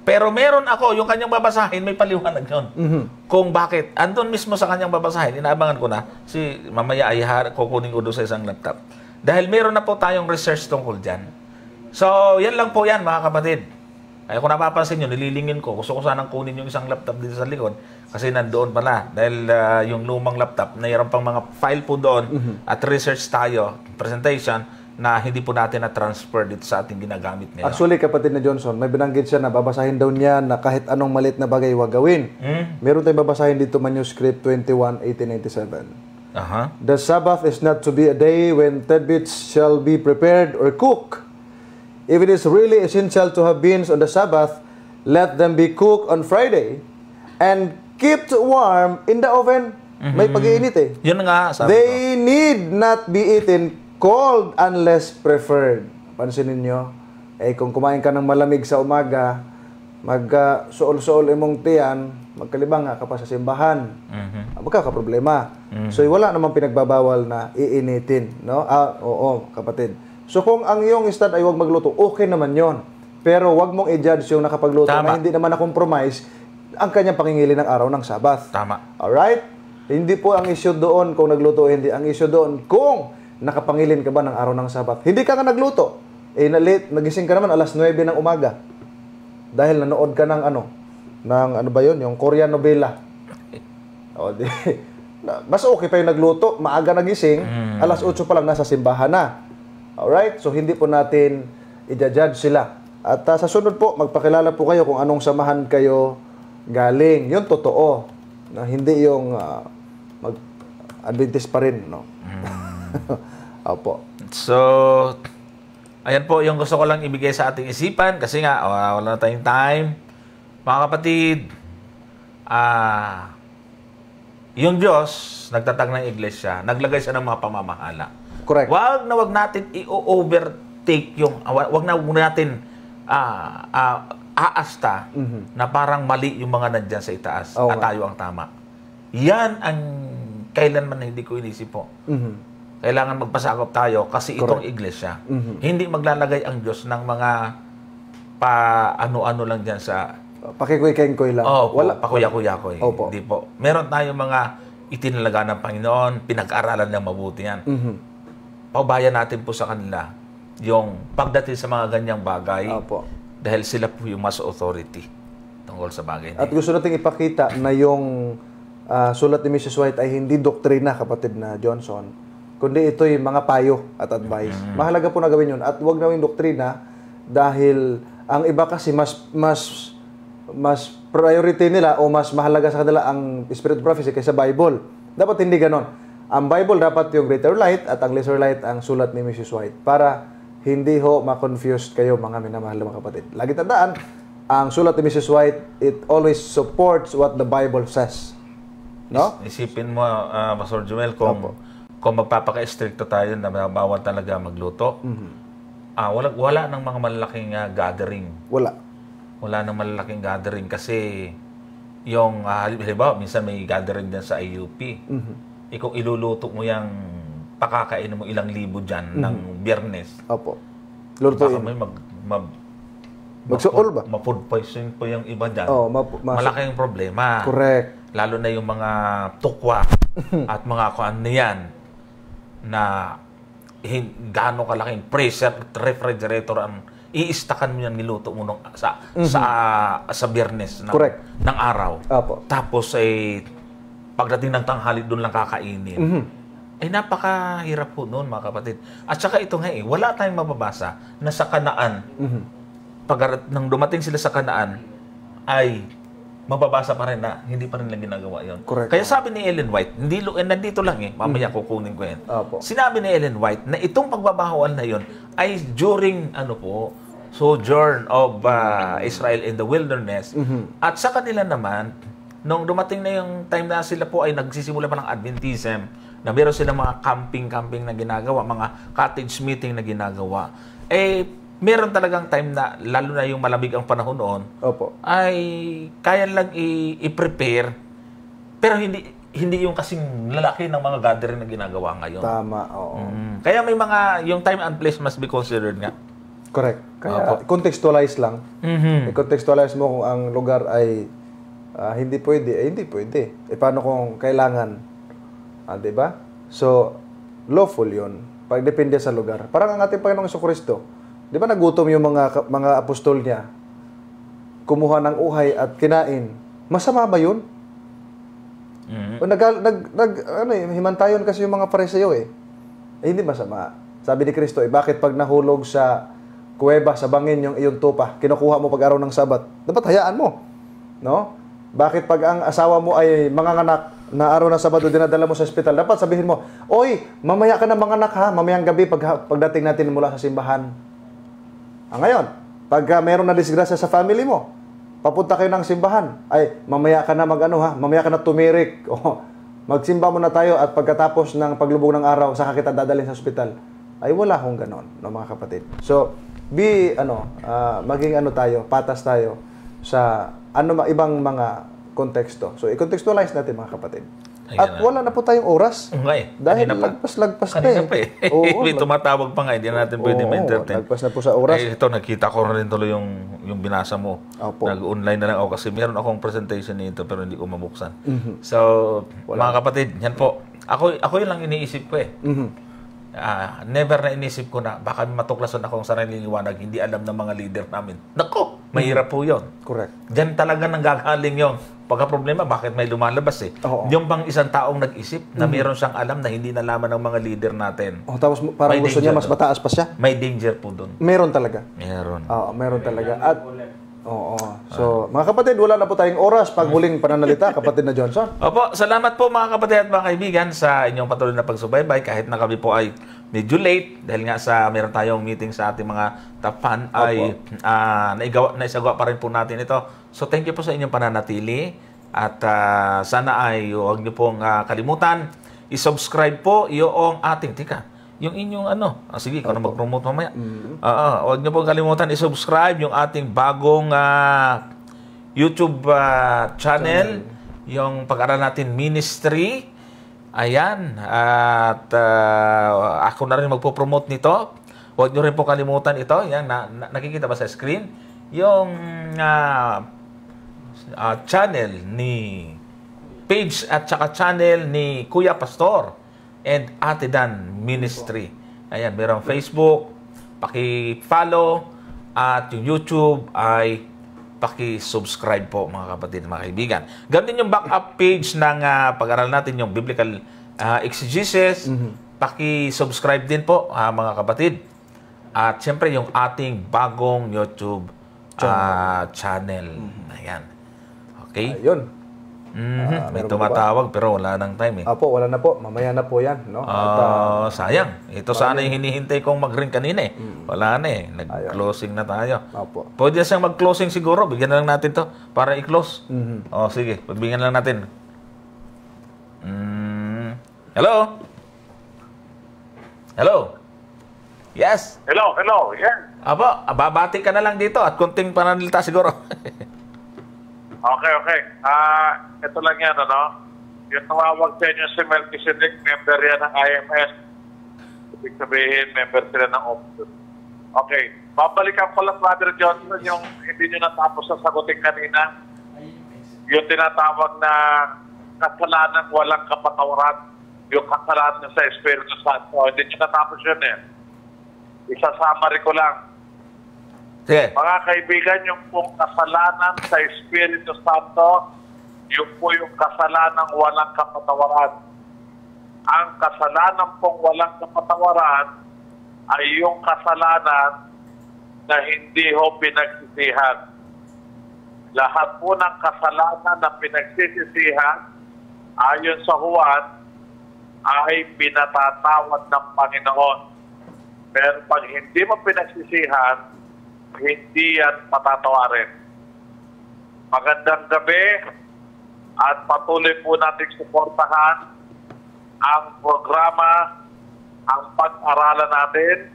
Pero meron ako, yung kanyang babasahin, may paliwanag yun. Kung bakit. Andun mismo sa kanyang babasahin, inaabangan ko na, mamaya ay kukunin ko doon sa isang laptop. Dahil meron na po tayong research tungkol dyan. So, yan lang po yan mga kapatid. Ay, kung napapansin nyo, nililingin ko. Gusto ko sanang kunin yung isang laptop dito sa likod. Kasi nandoon pala. Dahil yung lumang laptop, mayroon pang mga file po doon. At research tayo, presentation, na hindi po natin na-transfer dito sa ating ginagamit ngayon. Actually, kapatid na Johnson, may binanggit siya na babasahin daw niya na kahit anong malit na bagay huwag gawin. Meron tayong babasahin dito, Manuscript 21, 1897. The Sabbath is not to be a day when tidbits shall be prepared or cooked. If it is really essential to have beans on the Sabbath, let them be cooked on Friday and kept warm in the oven. May pag-iinit Yun nga, sabi They need not be eaten cold unless preferred. Pansinin nyo, kung kumain ka ng malamig sa umaga, mag-suol-suol imong tiyan, magkalibang ka pa sa simbahan. Magkakaproblema. So, wala namang pinagbabawal na iinitin. No? Oo, kapatid. So, kung ang iyong stand ay huwag magluto, okay naman yon. Pero huwag mong i-judge yung nakapagluto na hindi naman na-compromise ang kanyang pangingili ng araw ng Sabath. Tama. Alright? Hindi po ang issue doon kung nagluto o hindi. Ang issue doon kung nakapangilin ka ba ng araw ng Sabath. Hindi ka nga nagluto. Nagising ka naman alas 9 ng umaga. Dahil nanood ka ng ano ba yun? Yung Korean novela. Mas okay pa yung nagluto. Maaga nagising. Alas 8 pa lang nasa simbahan na. Alright? So, hindi po natin i-judge sila. At sa sunod po, magpakilala po kayo kung anong samahan kayo galing. Yun totoo. Na hindi yung Adventist pa rin, no? Opo. So, ayan po yung gusto ko lang ibigay sa ating isipan kasi nga wala na tayong time. Mga kapatid, yung Diyos, nagtatag ng iglesia, naglagay siya ng mga pamamahala. Correct. Wag natin i-overtake yung, wag natin aasta na parang mali yung mga nandyan sa itaas Oo at nga. tayo ang tama. Yan ang kailanman na hindi ko inisip po. Kailangan magpasakop tayo kasi itong iglesia, hindi maglalagay ang Diyos ng mga ano-ano lang dyan sa Pakikoy-kengkoy lang. wala pakuya-kuya-koy. Opo. Hindi po. Meron tayong mga itinalaga ng Panginoon, pinag-aralan ng mabuti yan. Paubayan natin po sa kanila yung pagdating sa mga ganyang bagay Opo. dahil sila po yung mas authority tungkol sa bagay. At gusto nating ipakita na yung sulat ni Mrs. White ay hindi doktrina, kapatid na Johnson, kundi ito yung mga payo at advice. Mahalaga po na gawin yun. At huwag na yung doktrina dahil ang iba kasi mas priority nila o mas mahalaga sa kanila ang Spirit of Prophecy kaysa Bible. Dapat hindi ganon. Ang Bible dapat yung greater light at ang lesser light ang sulat ni Mrs. White para hindi ho ma-confused kayo mga minamahal na mga kapatid. Lagi tandaan, ang sulat ni Mrs. White, it always supports what the Bible says. No? Isipin mo, Pastor Joel, kung magpapaka-stricto tayo na bawal talaga magluto, wala nang mga malalaking gathering. Wala nang malalaking gathering kasi yung, halimbawa, minsan may gathering din sa IUP. Kung iluluto mo yung pakakain mo ilang libo dyan ng Biyernes. Opo. Baka Lutuin. may Magsuol ba? ma-food poison po yung iba dyan. Oh, malaking problema. Correct. Lalo na yung mga tukwa at mga kuan niyan na gaano kalaking pressure refrigerator ang iistakan mo yan, niluto mo nung, sa Biyernes ng araw. Opo. Tapos pagdating ng tanghali doon lang kakainin. Napakahirap po noon, mga kapatid. At saka ito nga wala tayong mababasa na sa Kanaan, nang dumating sila sa Kanaan, ay mababasa pa rin na hindi pa rin lang ginagawa yun. Correct. Kaya sabi ni Ellen White, nandito lang mamaya kukunin ko yan. Opo. Sinabi ni Ellen White na itong pagbabahuan na yun ay during sojourn of Israel in the wilderness. At sa kanila naman, nung dumating na yung time na sila po ay nagsisimula pa ng Adventism, na meron silang mga camping na ginagawa, mga cottage meeting na ginagawa, meron talagang time na, lalo na yung malamig ang panahon noon, Opo. ay kaya lang i-prepare, pero hindi yung kasing lalaki ng mga gathering na ginagawa ngayon. Tama, oo. Kaya may yung time and place must be considered nga. Correct. Kaya contextualize lang. I-contextualize mo kung ang lugar ay hindi pwede, hindi pwede. Paano kung kailangan? Diba? So, lawful yun. Pagdepende sa lugar. Parang ang ating Panginoong Jesucristo. Di ba nagutom yung mga apostol niya? Kumuha ng uhay at kinain. Masama ba yun? Himantayon kasi yung mga Pariseo hindi masama. Sabi ni Kristo, bakit pag nahulog sa kuweba, sa bangin yung iyong tupa, kinukuha mo pag araw ng Sabat? Dapat hayaan mo. No? Bakit pag ang asawa mo ay manganganak na araw ng Sabado, dinadala mo sa ospital, dapat sabihin mo, oy, mamaya ka na manganak ha, mamayang gabi pagdating natin mula sa simbahan. Ngayon, pag mayroon na disgrasya sa family mo, papunta kayo ng simbahan, ay mamaya ka na mamaya ka na tumirik, o magsimba muna tayo at pagkatapos ng paglubog ng araw, saka kita dadalhin sa ospital. Ay wala hong ganon, no, mga kapatid. So, maging tayo, patas tayo sa ibang mga konteksto. So, i-contextualize natin, mga kapatid. At wala na po tayong oras. Dahil lagpas-lagpas na Oo, may tumatawag pa nga, hindi natin pwede ma-entertain. Lagpas na po sa oras. Ito, nakita ko rin tuloy yung binasa mo. Opo. Nag-online na lang ako kasi meron akong presentation nito pero hindi ko mabuksan. So, mga kapatid, yan po. Ako yun lang iniisip ko never na inisip ko na baka matuklasan akong sariling liwanag, hindi alam ng mga leader namin. Nako, mahirap po yun. Correct. Diyan talaga nanggagaling yun. Pagka-problema, bakit may lumalabas Yung bang isang taong nag-isip na meron siyang alam na hindi nalaman ng mga leader natin. Tapos parang gusto niya mas mataas pa siya. May danger po doon. Meron talaga. Meron. Meron talaga. At Oo. So, mga kapatid, wala na po tayong oras pag huling pananalita, kapatid na Johnson. Opo, salamat po mga kapatid at mga kaibigan sa inyong patuloy na pagsubaybay kahit na kami po ay medyo late dahil nga sa meron tayong meeting sa ating mga top fan ay naisagawa pa rin po natin ito. So thank you po sa inyong pananatili at sana ay huwag niyo pong kalimutan i-subscribe po yung ating yung inyong sige, ikaw na mag-promote mamaya. Huwag niyo pong kalimutan i-subscribe yung ating bagong YouTube channel, yung Pag-aral Natin Ministry. Ayan. At ako na rin magpo-promote nito. Huwag niyo rin po kalimutan ito. Yan, nakikita ba sa screen? Yung channel ni page at saka channel ni Kuya Pastor and Ate Dan Ministry. Ayan, merong Facebook, paki-follow, at yung YouTube ay paki-subscribe po mga kapatid, mga kaibigan. Ganun din yung backup page ng Pag-aral Natin, yung Biblical Exegesis. Paki-subscribe din po mga kapatid. At siyempre yung ating bagong YouTube channel. Ayan. Okay? Ayun. May tumatawag pero wala nang time eh. Apo, wala na po. Mamaya na po yan. No? Sayang. Ito sana yung hinihintay kong mag-ring kanina eh. Wala na eh. Nag-closing na tayo. Apo. Pwede siyang mag-closing siguro. Bigyan na lang natin to para i-close. Sige. Pagbigyan lang natin. Hello? Hello? Yes? Hello, yes. Apo, babati ka na lang dito at kunting pananalita siguro. Okay. Ito lang yan, Yung tumawag sa inyo si Melchizedek, member yan ng IMS. Ibig sabihin, member sila ng Optus. Okay. Babalikan ko lang, Brother Johnson, yung hindi nyo natapos sa sagutin kanina. Yung tinatawag na kasalanan walang kapatawaran. Yung kasalanan sa Espiritu Santo. Hindi nyo natapos yun eh. Isa-summary ko lang. Sige. Mga kaibigan, yung pong kasalanan sa Espiritu Santo, yung po yung kasalanang walang kapatawaran. Ang kasalanan pong walang kapatawaran ay yung kasalanan na hindi ho pinagsisihan. Lahat po ng kasalanan na pinagsisisihan, ayon sa Juan, ay pinatatawad ng Panginoon. Pero pag hindi mo pinagsisihan, hindi yan patatawarin. Magandang gabi at patuloy po natin suportahan ang programa, ang pag-aralan natin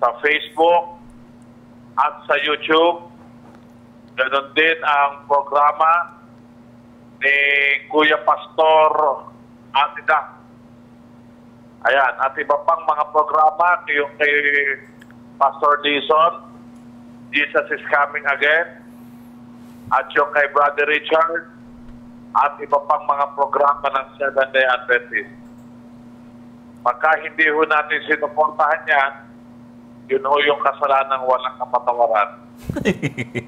sa Facebook at sa YouTube. Ganon din ang programa ni Kuya Pastor Atida. Ayan, at iba pang mga programa, yung kay Pastor Dizon, Jesus is Coming Again, at yung kay Brother Richard, at iba pang mga programa ng Seventh-day Adventist. Pagka hindi ho natin sinuportahan yan, yun ho yung kasalanang walang kapatawaran.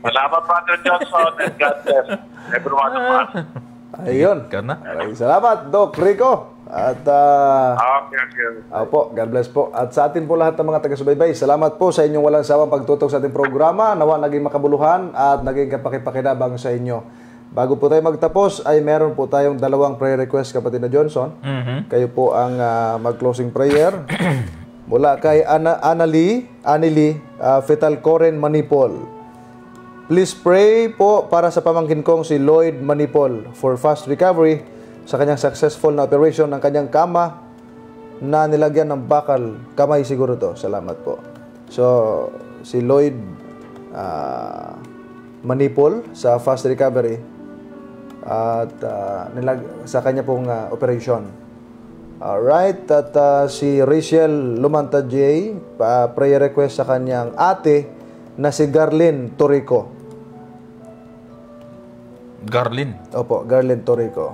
Salamat, Brother Johnson, and God bless everyone of us. Ayun. Maraming salamat, Doc Rico. At Okay. Opo, God bless po. At sa atin po lahat ng mga taga-subaybay, salamat po sa inyong walang sawang pagtutok sa ating programa. Nawa naging makabuluhan at naging kapakipakinabang sa inyo. Bago po tayo magtapos, ay meron po tayong dalawang prayer request, kapatid na Johnson. Kayo po ang mag-closing prayer. Mula kay Annalie Fetalcoren Manipol. Please pray po para sa pamangkin kong si Lloyd Manipol for fast recovery sa kanyang successful na operation ng kanyang kama na nilagyan ng bakal. Kamay siguro to. Salamat po. So, si Lloyd Manipol sa fast recovery at sa kanya pong operation. Alright. At si Rachel Lumanta J, prayer request sa kanyang ate na si Garlin Torico. Garlin? Opo, Garlin Torico.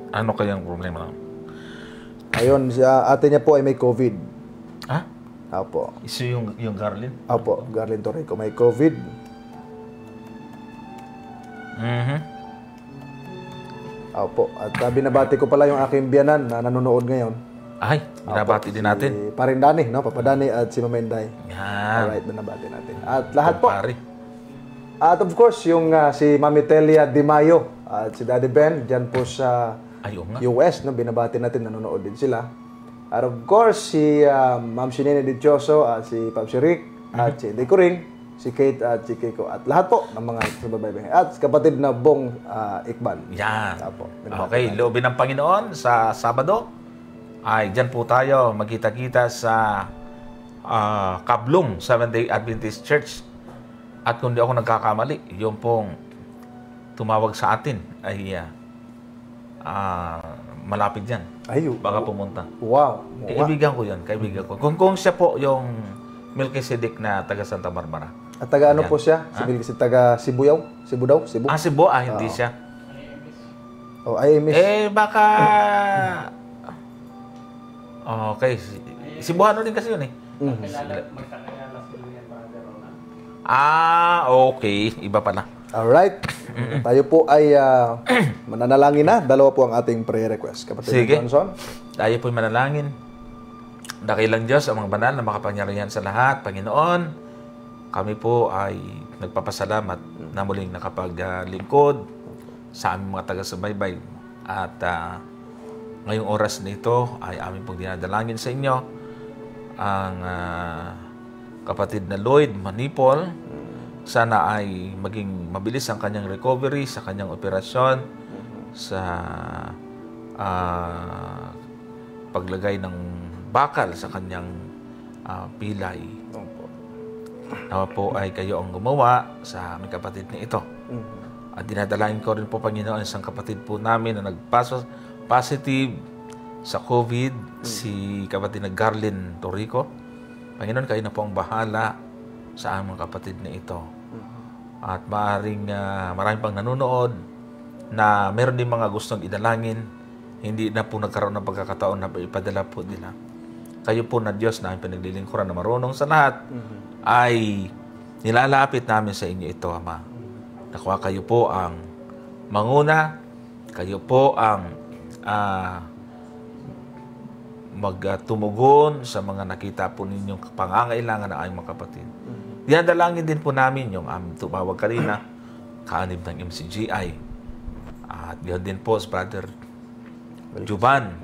Ano kayang problema lang? Ayun, si ate niya po ay may COVID. Ha? Opo. Iso yung Garlin? Opo, Garlin Torico may COVID. Opo. At binabati ko pala yung aking biyanan na nanonood ngayon. Ay, binabati din natin. Si Parindani, no? Papa Dani at si Mama Inday. Yan. Alright, binabati natin. At lahat po. Pari. At of course, yung si Mami Telia Di Mayo at si Daddy Ben, dyan po sa Ayun nga. US, no? Binabati natin, nanonood din sila. At of course, si Ma'am Shinene Dichoso, at si Papsi Rick, at si Deco Ring, si Kate at si Keiko, at lahat po ng mga subaybay. At kapatid na Bong Iqbal. Yan. Apo, Okay, loobin ng Panginoon sa Sabado ay dyan po tayo magkita-kita sa Kablong Seventh-day Adventist Church. At kung di ako nagkakamali, yung pong tumawag sa atin ay malapit yan. Ayo. Baka pumunta. Wow. Kaibigan ko yun, kaibigan ko. Kung siya po yung Melchizedek na taga Santa Barbara. At taga ano po siya? Si taga Sibuyaw? Cebu daw? Cebu? Cebu, hindi siya. Oh, IMS. Baka... Okay. Cebuano din kasi yun eh. Okay. Iba pala. Alright. Tayo po ay mananalangin na. Dalawa po ang ating prayer request. Kapatid Sige. Johnson. Tayo po'y manalangin. Dakilang Diyos, ang mga banal na makapangyarihan sa lahat. Panginoon, kami po ay nagpapasalamat na muling nakapaglingkod sa aming mga taga-subaybay. At ngayong oras na ito ay aming pong dinadalangin sa inyo ang kapatid na Lloyd Manipol. Sana ay maging mabilis ang kanyang recovery sa kanyang operasyon, sa paglagay ng bakal sa kanyang pilay. Nawa po ay kayo ang gumawa sa aming kapatid na ito. At dinadalain ko rin po, Panginoon, isang kapatid po namin na nag-positive sa COVID, si kapatid na Garlin Torico. Panginoon, kayo na po ang bahala sa aming kapatid na ito. At maraming pang nanonood na meron din mga gustong idalangin, hindi na po nagkaroon ng pagkakataon na ipadala po nila. Kayo po na Diyos na aming pinaglilingkuran na marunong sa lahat, ay nilalapit namin sa inyo ito, Ama. Nakuha kayo po ang manguna, kayo po ang magtumugon sa mga nakita po ninyong pangangailangan ng aming mga kapatid. Dinadalangin din po namin yung aming tumawag kanina, kaanib ng MCGI. At yun din po sa Brother Juban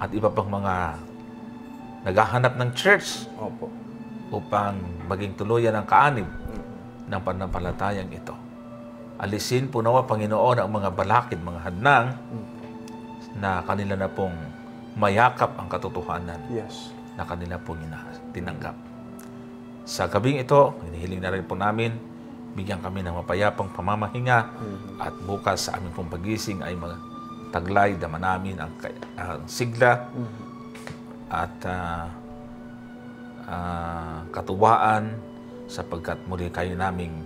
at iba pang mga naghahanap ng church upang maging tuluyan ang kaanib ng pananampalatayang ito. Alisin po nawa, Panginoon, ang mga balakid, mga hadnang na kanila na pong mayakap ang katotohanan na kanila pong tinanggap. Sa gabing ito, hinihiling na rin po namin, bigyan kami ng mapayapang pamamahinga at bukas sa aming pong pagising ay taglay daman namin ang sigla at katuwaan sapagkat muli kayo naming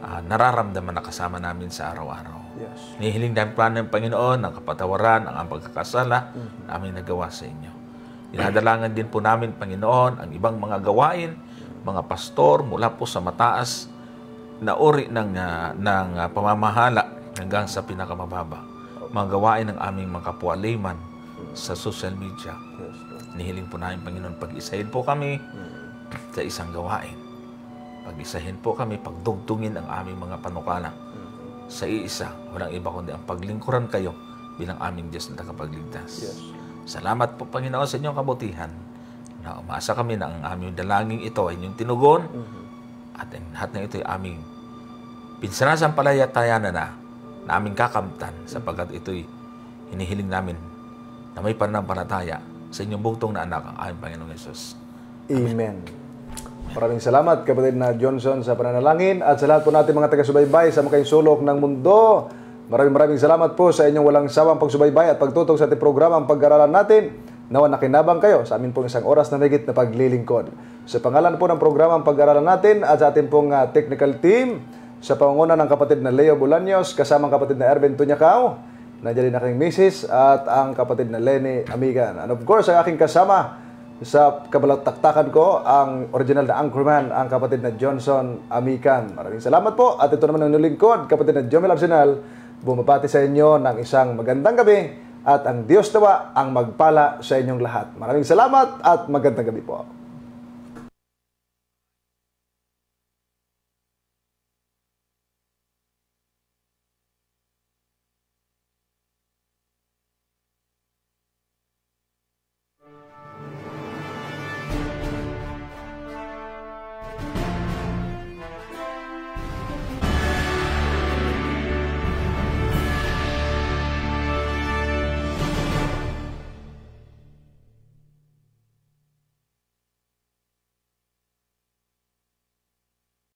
nararamdaman na kasama namin sa araw-araw. Hinihiling namin plano ng Panginoon ang kapatawaran, ang pagkakasala na aming nagawa sa inyo. Dinadalangan din po namin, Panginoon, ang ibang mga gawain, mga pastor mula po sa mataas na uri ng pamamahala hanggang sa pinakamababa. Mga gawain ng aming mga kapwa layman sa social media. Nihiling po namin, Panginoon, pag-isahin po kami sa isang gawain. Pag-isahin po kami, pagdugtungin ang aming mga panukala sa iisa. Walang iba kundi ang paglingkuran kayo bilang aming Diyos na tagapagligtas. Salamat po, Panginoon, sa inyong kabutihan. Na umasa kami na ang aming dalangin ito ay inyong tinugon at ang lahat na ito ay aming pinsanasampalatayanan na aming kakamtan sapagkat ito'y hinihiling namin na may pananampalataya sa inyong bugtong na anak ang aming Panginoong Yesus. Amen. Maraming salamat, kapatid na Johnson, sa pananalangin at sa lahat po natin mga taga-subaybay sa mga sulok ng mundo. Maraming salamat po sa inyong walang sawang pagsubaybay at pagtutok sa ating programa ang pag-aralan natin. Nawa nakinabang kayo sa amin pong isang oras na higit na paglilingkod. Sa pangalan po ng programa ang pag-aralan natin at sa ating pong technical team, sa pangunguna ng kapatid na Leo Bolaños, kasamang kapatid na Erben Tunyacao, nandiyan din aking misis at ang kapatid na Lenny Amigan. And of course, ang aking kasama sa kabalataktakan ko, ang original na anchorman, ang kapatid na Johnson Amican. Maraming salamat po. At ito naman ang inyong lingkod, kapatid na Jomel Arsenal, bumabati sa inyo ng isang magandang gabi at ang Diyos nawa ang magpala sa inyong lahat. Maraming salamat at magandang gabi po.